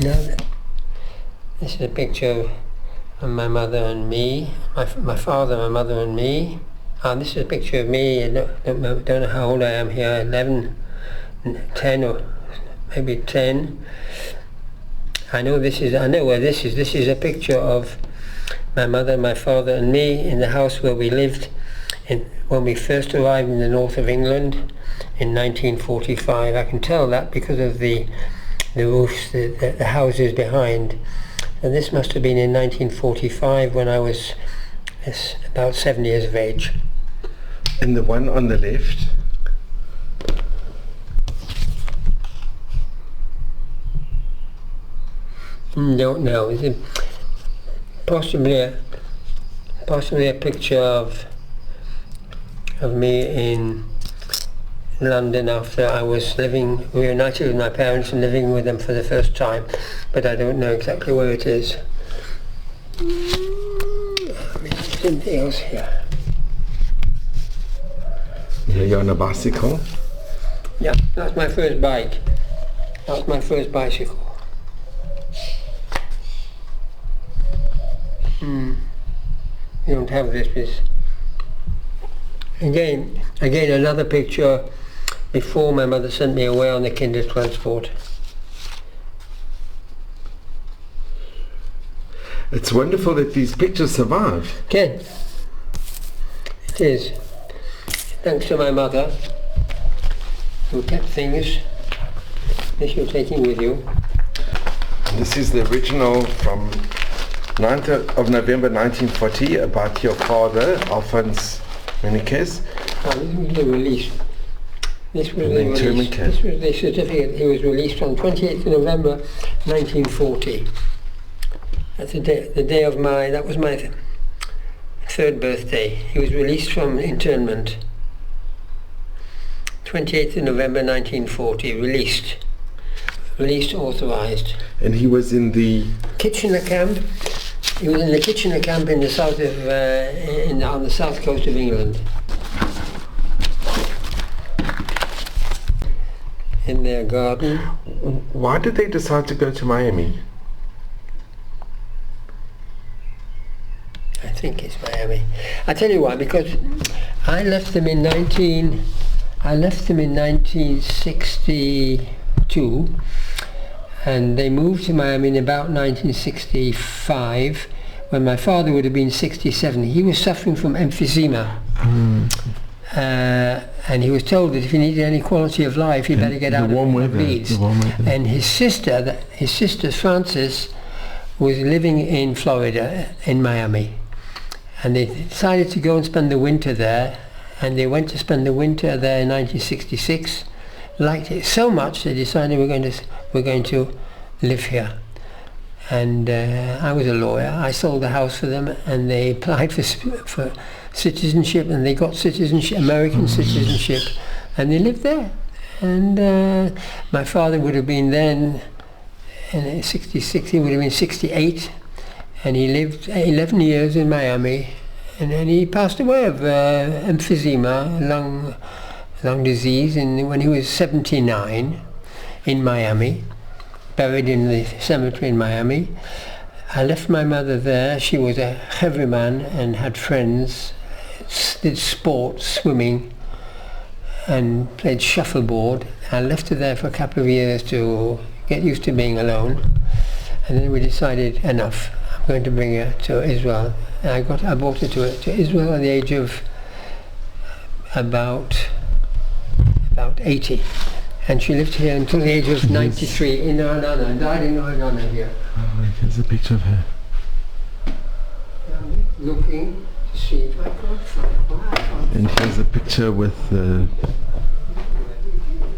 Now, this is a picture of my mother and me, my father, my mother and me. This is a picture of me. I don't know how old I am here, 11, 10 or maybe 10. I know where this is. This is a picture of my mother, my father and me in the house where we lived when we first arrived in the north of England in 1945. I can tell that because of the roofs, the houses behind. And this must have been in 1945 when I was about 7 years of age. And the one on the left? Don't know. Is it possibly a picture of me in London after I was reunited with my parents and living with them for the first time, but I don't know exactly where it is. There's something else here. Yeah, you're on a bicycle? Yeah, that's my first bike. That's my first bicycle. You don't have this, please. Again, another picture before my mother sent me away on the Kindertransport. It's wonderful that these pictures survive. Ken, it is. Thanks to my mother, who kept things. This you're taking with you. This is the original from 9th of November 1940 about your father, Alphonse Menikes. This was the release. This was the release. This was the certificate. He was released on 28th of November 1940. That's the day of that was my third birthday. He was released from internment. 28th of November 1940, released, authorised. And he was in the Kitchener camp. He was in the Kitchener camp in the south of, on the south coast of England. In their garden. Why did they decide to go to Miami? I think it's Miami. I tell you why, because I left them in 1962, and they moved to Miami in about 1965, when my father would have been 67. He was suffering from emphysema, and he was told that if he needed any quality of life, he better get out of the Leeds. And his sister Frances, was living in Florida, in Miami, and they decided to go and spend the winter there. And they went to spend the winter there in 1966. Liked it so much they decided we're going to live here. And I was a lawyer. I sold the house for them, and they applied for citizenship, and they got citizenship, American citizenship, and they lived there. And my father would have been then in 66. He would have been 68, and he lived 11 years in Miami. And then he passed away of emphysema, lung disease, when he was 79 in Miami, buried in the cemetery in Miami. I left my mother there. She was a heavy man and had friends, did sports, swimming, and played shuffleboard. I left her there for a couple of years to get used to being alone, and then we decided enough. I'm going to bring her to Israel. And I brought her to Israel at the age of about 80, and she lived here until the age of 93 in Ra'anana, and died in Ra'anana here. Oh, here's a picture of her. I'm looking to see if I can't find. And here's a picture with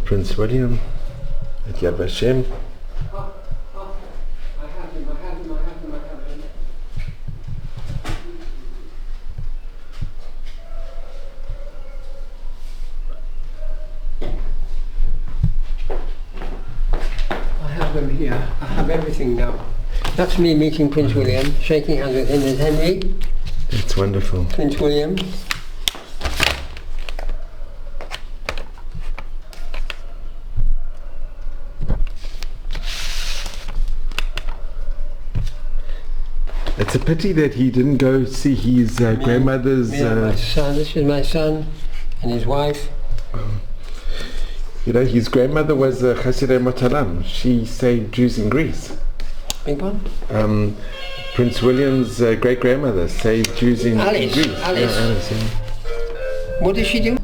Prince William at Yad Vashem. I have him. I have them here. I have everything now. That's me meeting Prince William, shaking hands with him. There's Henry. It's wonderful. Prince William. It's a pity that he didn't go see his grandmother's... My son. This is my son and his wife. You know, his grandmother was Chasidei Motalam. She saved Jews in Greece. Big one? Prince William's great-grandmother saved Jews in Greece. Alice. Yeah, Alice, yeah. What did she do?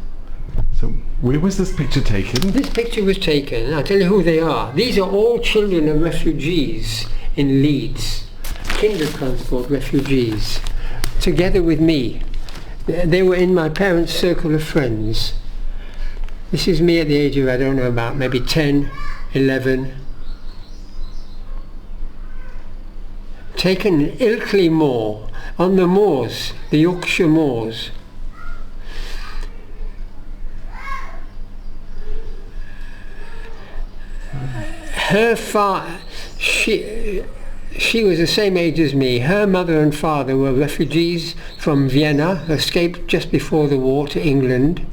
So where was this picture taken? This picture was taken, I'll tell you who they are. These are all children of refugees in Leeds. Kindertransport refugees, together with me. They were in my parents' circle of friends. This is me at the age of, I don't know, about maybe 10, 11. Taken in Ilkley Moor, on the moors, the Yorkshire moors. Her father, she was the same age as me. Her mother and father were refugees from Vienna, escaped just before the war to England.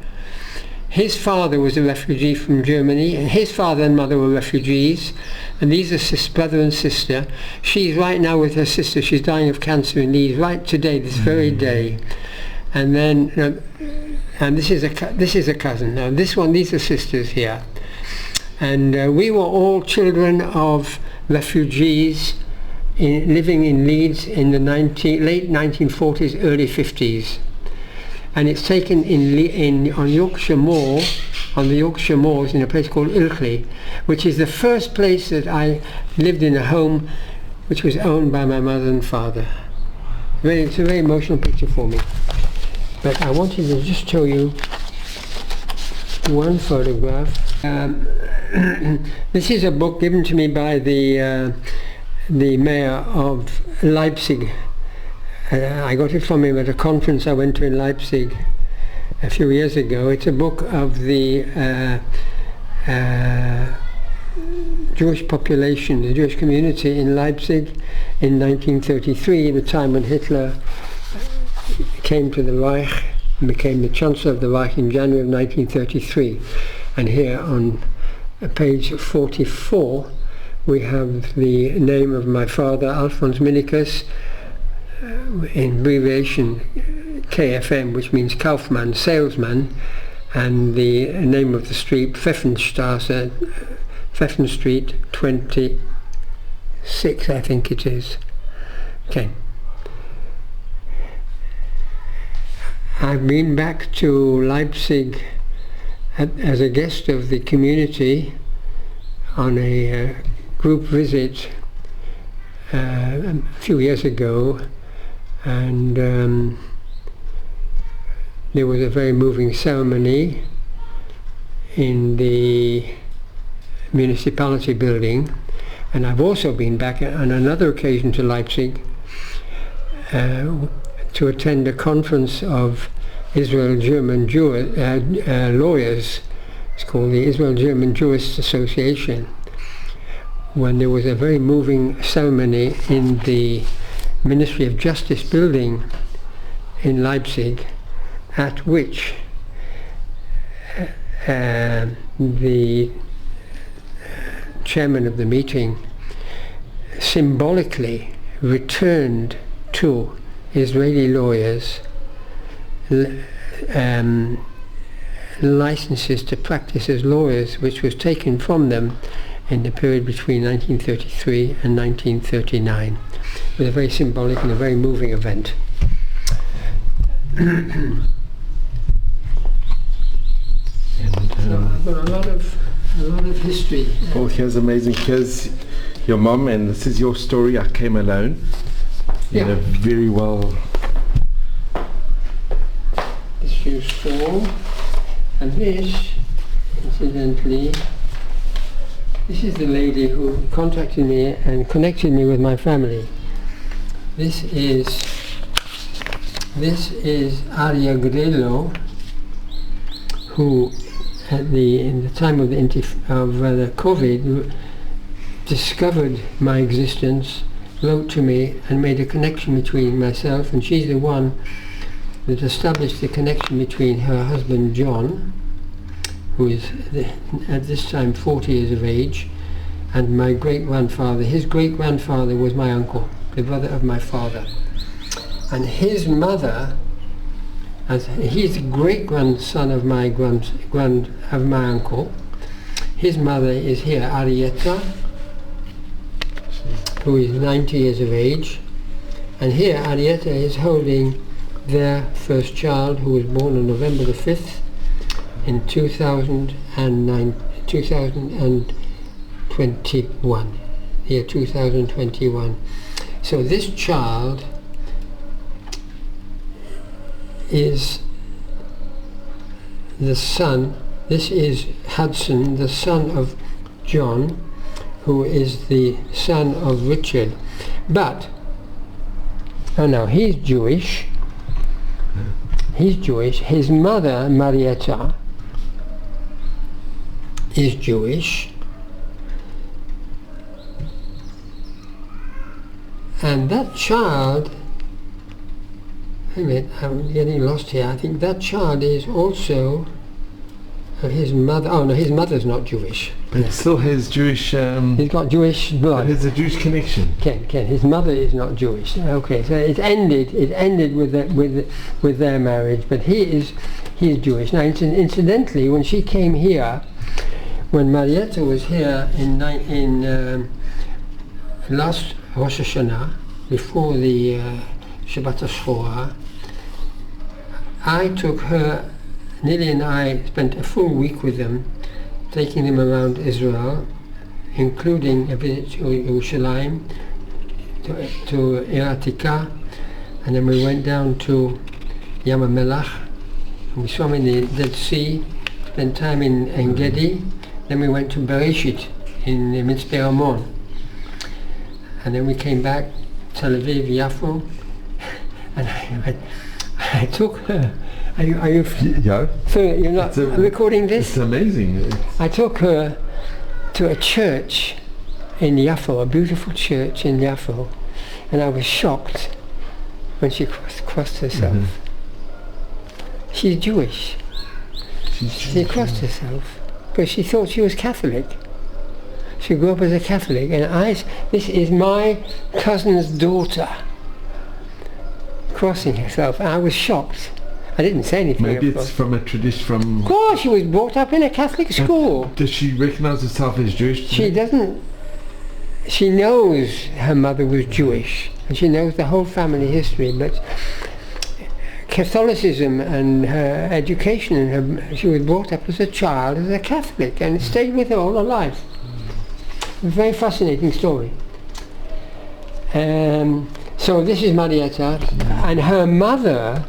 His father was a refugee from Germany, and his father and mother were refugees, and these are brother and sister. She's right now with her sister. She's dying of cancer in Leeds right today, this very day. And then, and this is a cousin. Now this one, these are sisters here. And we were all children of refugees living in Leeds in the late 1940s, early 50s. And it's taken on Yorkshire Moor, on the Yorkshire Moors, in a place called Ilkley, which is the first place that I lived in a home which was owned by my mother and father. It's a very emotional picture for me. But I wanted to just show you one photograph. This is a book given to me by the mayor of Leipzig. I got it from him at a conference I went to in Leipzig a few years ago. It's a book of the Jewish population, the Jewish community in Leipzig in 1933, the time when Hitler came to the Reich and became the Chancellor of the Reich in January of 1933. And here on page 44 we have the name of my father, Alphonse Minicus, in abbreviation KFM, which means Kaufmann, salesman, and the name of the street, Pfeffenstraße, Pfeffen Street 26, I think it is. Okay. I've been back to Leipzig as a guest of the community on a group visit a few years ago, and there was a very moving ceremony in the municipality building. And I've also been back on another occasion to Leipzig to attend a conference of Israel-German lawyers. It's called the Israel-German Jurists Association, when there was a very moving ceremony in the Ministry of Justice building in Leipzig, at which the chairman of the meeting symbolically returned to Israeli lawyers licenses to practice as lawyers, which was taken from them in the period between 1933 and 1939. It was a very symbolic and a very moving event. So I've got a lot of history. Paul, here's amazing. Here's your mom, and this is your story. I came alone. Yeah. In a very well. This shoes fall, and this, incidentally, this is the lady who contacted me and connected me with my family. This is Aria Grillo, who in the time of the COVID discovered my existence, wrote to me and made a connection between myself, and she's the one that established the connection between her husband John, who is at this time 40 years of age, and my great-grandfather. His great-grandfather was my uncle, the brother of my father. And his mother, as he's the great-grandson of my uncle, his mother is here, Arietta, who is 90 years of age. And here Arietta is holding their first child, who was born on November the 5th in 2021, year 2021. So this child is the son, this is Hudson, the son of John, who is the son of Richard. But, oh no, he's Jewish. He's Jewish. His mother, Marietta, is Jewish. And that child, wait a minute, I'm getting lost here. I think that child is also his mother. Oh no, his mother's not Jewish. But it still has Jewish. He's got Jewish blood. It has a Jewish connection. Ken. His mother is not Jewish. Okay, so it ended with their marriage, but he is Jewish. Now, incidentally, when she came here, when Marietta was here in last Rosh Hashanah, before the Shabbat HaShorah, I took her. Nili and I spent a full week with them, taking them around Israel, including a visit to Yerushalayim, to Iratika, and then we went down to Yam HaMelach, and we swam in the Dead Sea, spent time in En Gedi, then we went to Bereshit in Mitzpeh Ramon, and then we came back, Tel Aviv, Yafo, and I took her. Are you Yeah. So you're not recording this? It's amazing. I took her to a church in Yafo, a beautiful church in Yafo, and I was shocked when she crossed herself. Mm-hmm. She's Jewish. She crossed herself, but she thought she was Catholic. She grew up as a Catholic, and this is my cousin's daughter crossing herself, and I was shocked. I didn't say anything. Maybe it's from a tradition from... Of course, she was brought up in a Catholic school. Does she recognize herself as Jewish? She doesn't. She knows her mother was Jewish, and she knows the whole family history, but Catholicism and her education, and she was brought up as a child as a Catholic, and it stayed with her all her life. A very fascinating story. So this is Marietta, and her mother,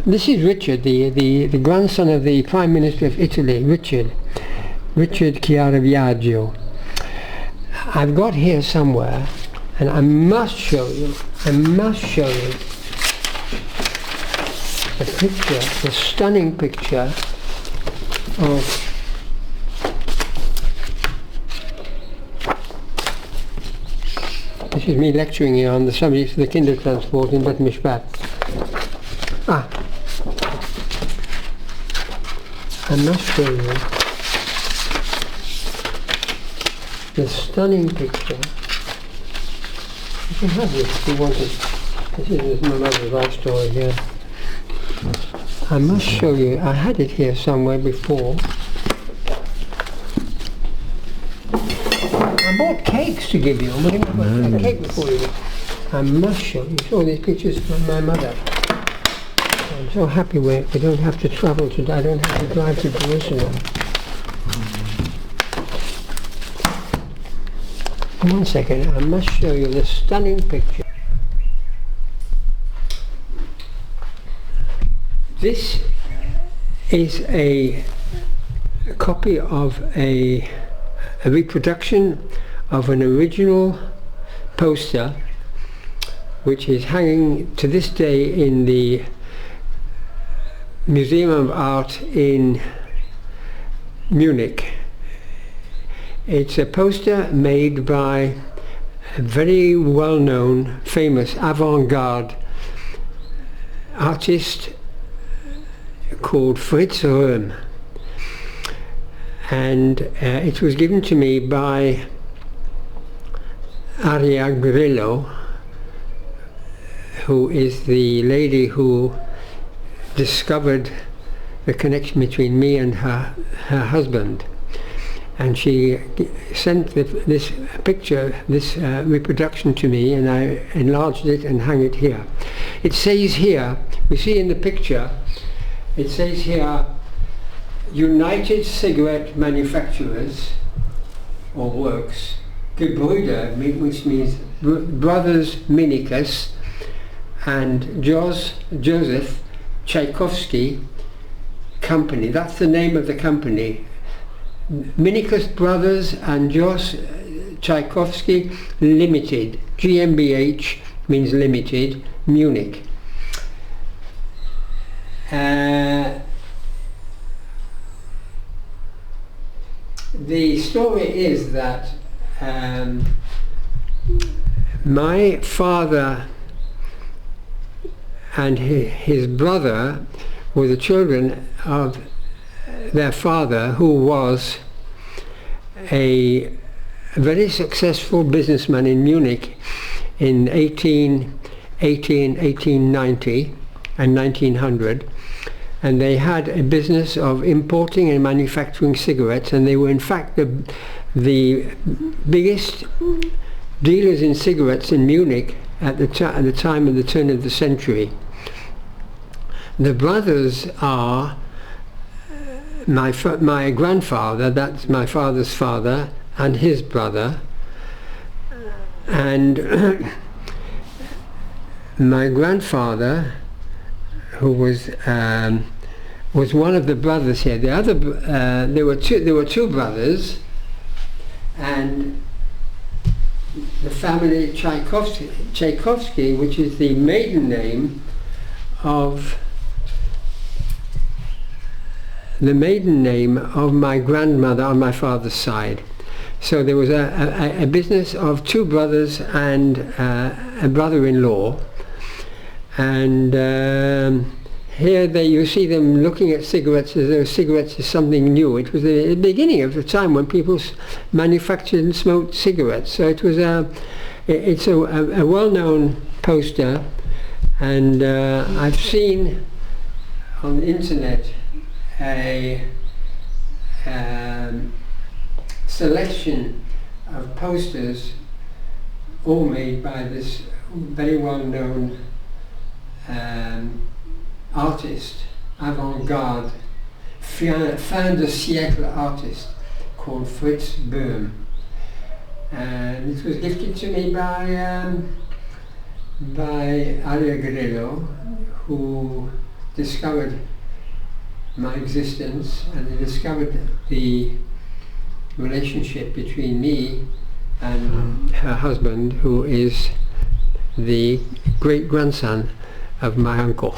this is Richard, the grandson of the Prime Minister of Italy, Richard Chiaraviaggio. I've got here somewhere, and I must show you a picture, a stunning picture of this is me lecturing here on the subject of the Kindertransport in Bet Mishpat. I must show you the stunning picture You can have this if you want it. This is my mother's life story here. I must show you, I had it here somewhere before. I bought cakes to give you. I'm going to have a cake before you. I must show you. All these pictures from my mother. I'm so happy we don't have to travel to, I don't have to drive to Jerusalem. One second, I must show you this stunning picture. This is a copy of a reproduction of an original poster which is hanging to this day in the Museum of Art in Munich. It's a poster made by a very well-known, famous avant-garde artist called Fritz Röhm, and it was given to me by Aria Grillo, who is the lady who discovered the connection between me and her husband. And she sent this picture, this reproduction to me, and I enlarged it and hung it here. It says here, we see in the picture, it says here, United Cigarette Manufacturers, or Works, Gebrüder, which means Brothers Minicus, and Joseph Tchaikovsky Company. That's the name of the company. Minicus Brothers and Jos Tchaikovsky Limited, GmbH means limited, Munich. The story is that my father and his brother were the children of their father, who was a very successful businessman in Munich in 1890 and 1900, and they had a business of importing and manufacturing cigarettes, and they were in fact the biggest dealers in cigarettes in Munich at the time of the turn of the century. The brothers are my grandfather, that's my father's father, and his brother, and my grandfather, who was one of the brothers here. The other, there were two brothers, and the family Tchaikovsky, which is the maiden name of my grandmother on my father's side. So there was a business of two brothers and a brother-in-law, and here you see them looking at cigarettes as though cigarettes is something new. It was the beginning of the time when people manufactured and smoked cigarettes. So it was it's a well-known poster, and I've seen on the internet a selection of posters, all made by this very well-known artist, avant-garde, fin de siècle artist, called Fritz Röhm. And it was gifted to me by Aria Grillo, who discovered my existence, and they discovered the relationship between me and her husband, who is the great-grandson of my uncle.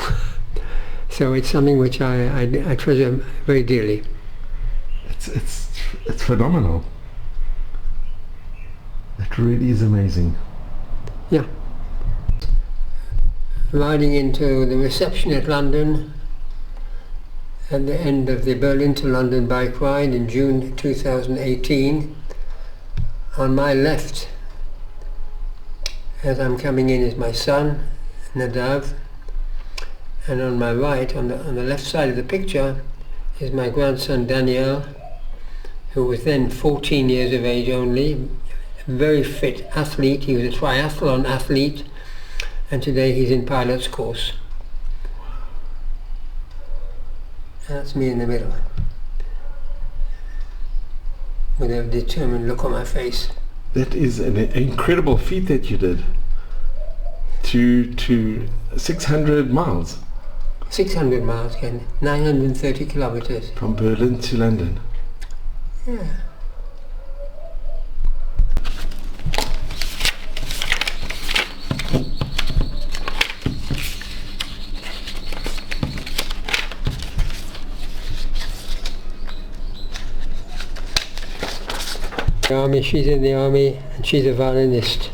So it's something which I treasure very dearly. It's phenomenal. It really is amazing. Yeah. Riding into the reception at London at the end of the Berlin to London bike ride in June 2018, on my left As I'm coming in is my son, Nadav, and on my right, on the left side of the picture, is my grandson Daniel, who was then 14 years of age only, a very fit athlete. He was a triathlon athlete, and today he's in pilot's course. And that's me in the middle, with a determined look on my face. That is an incredible feat that you did. To 600 miles. 600 miles, Ken. 930 kilometers. From Berlin to London. Yeah. Army, she's in the army, and she's a violinist.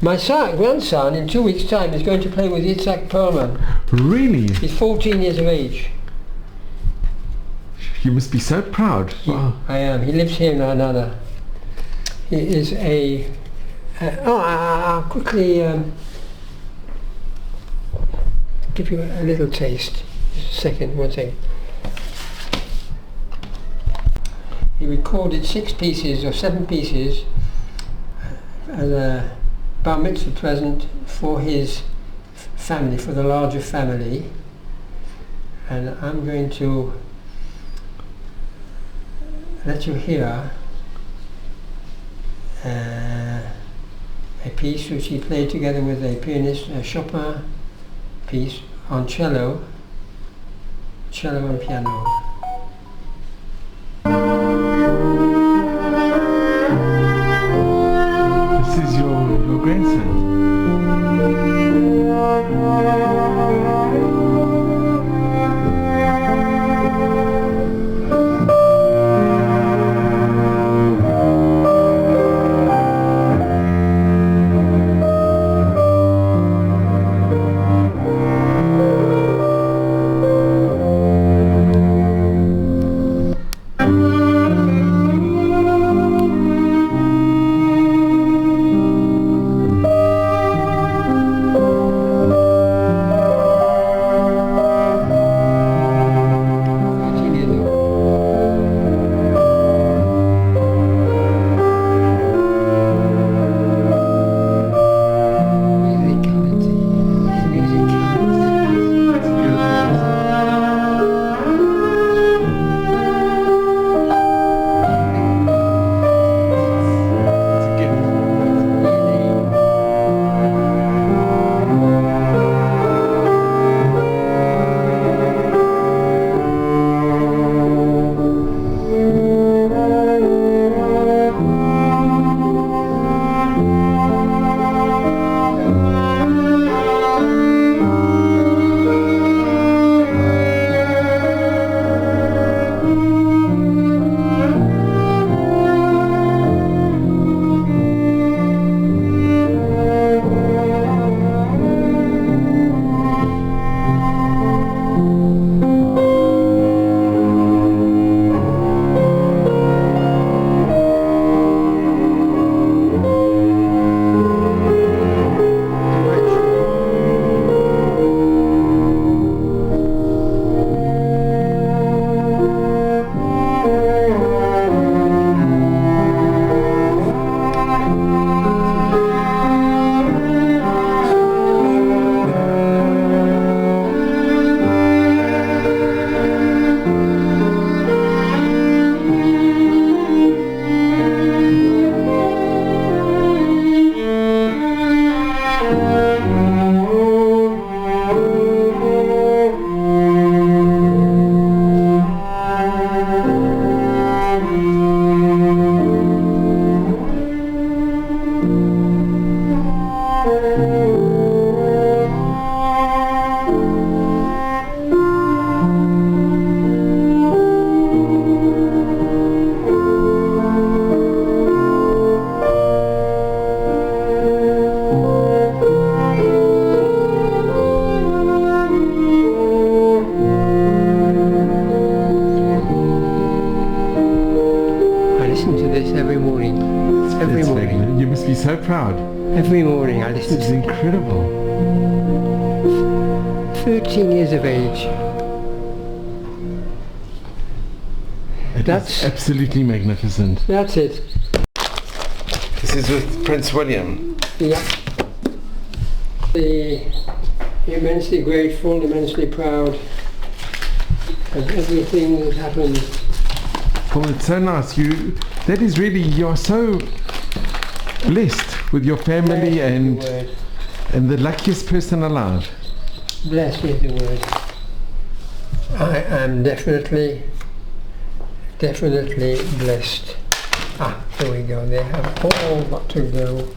My grandson, in 2 weeks' time, is going to play with Itzhak Perlman. Really? He's 14 years of age. You must be so proud. Wow. I am. He lives here in Granada. He is a... I'll quickly give you a little taste. Just a second, 1 second. He recorded 6 pieces or 7 pieces as a bar mitzvah present for his family, for the larger family, and I'm going to let you hear a piece which he played together with a pianist, a Chopin piece on cello and piano. This is your grandson. so proud. Every morning I This listen is to incredible. 13 years of age. That's absolutely magnificent. That's it. This is with Prince William. Yeah. Immensely grateful, immensely proud of everything that happened. Paul, it's so nice. That is really, you are so blessed with your family Blessed and is the word. the luckiest person alive. Blessed is the word. I am definitely blessed. Here we go. They have all got to go.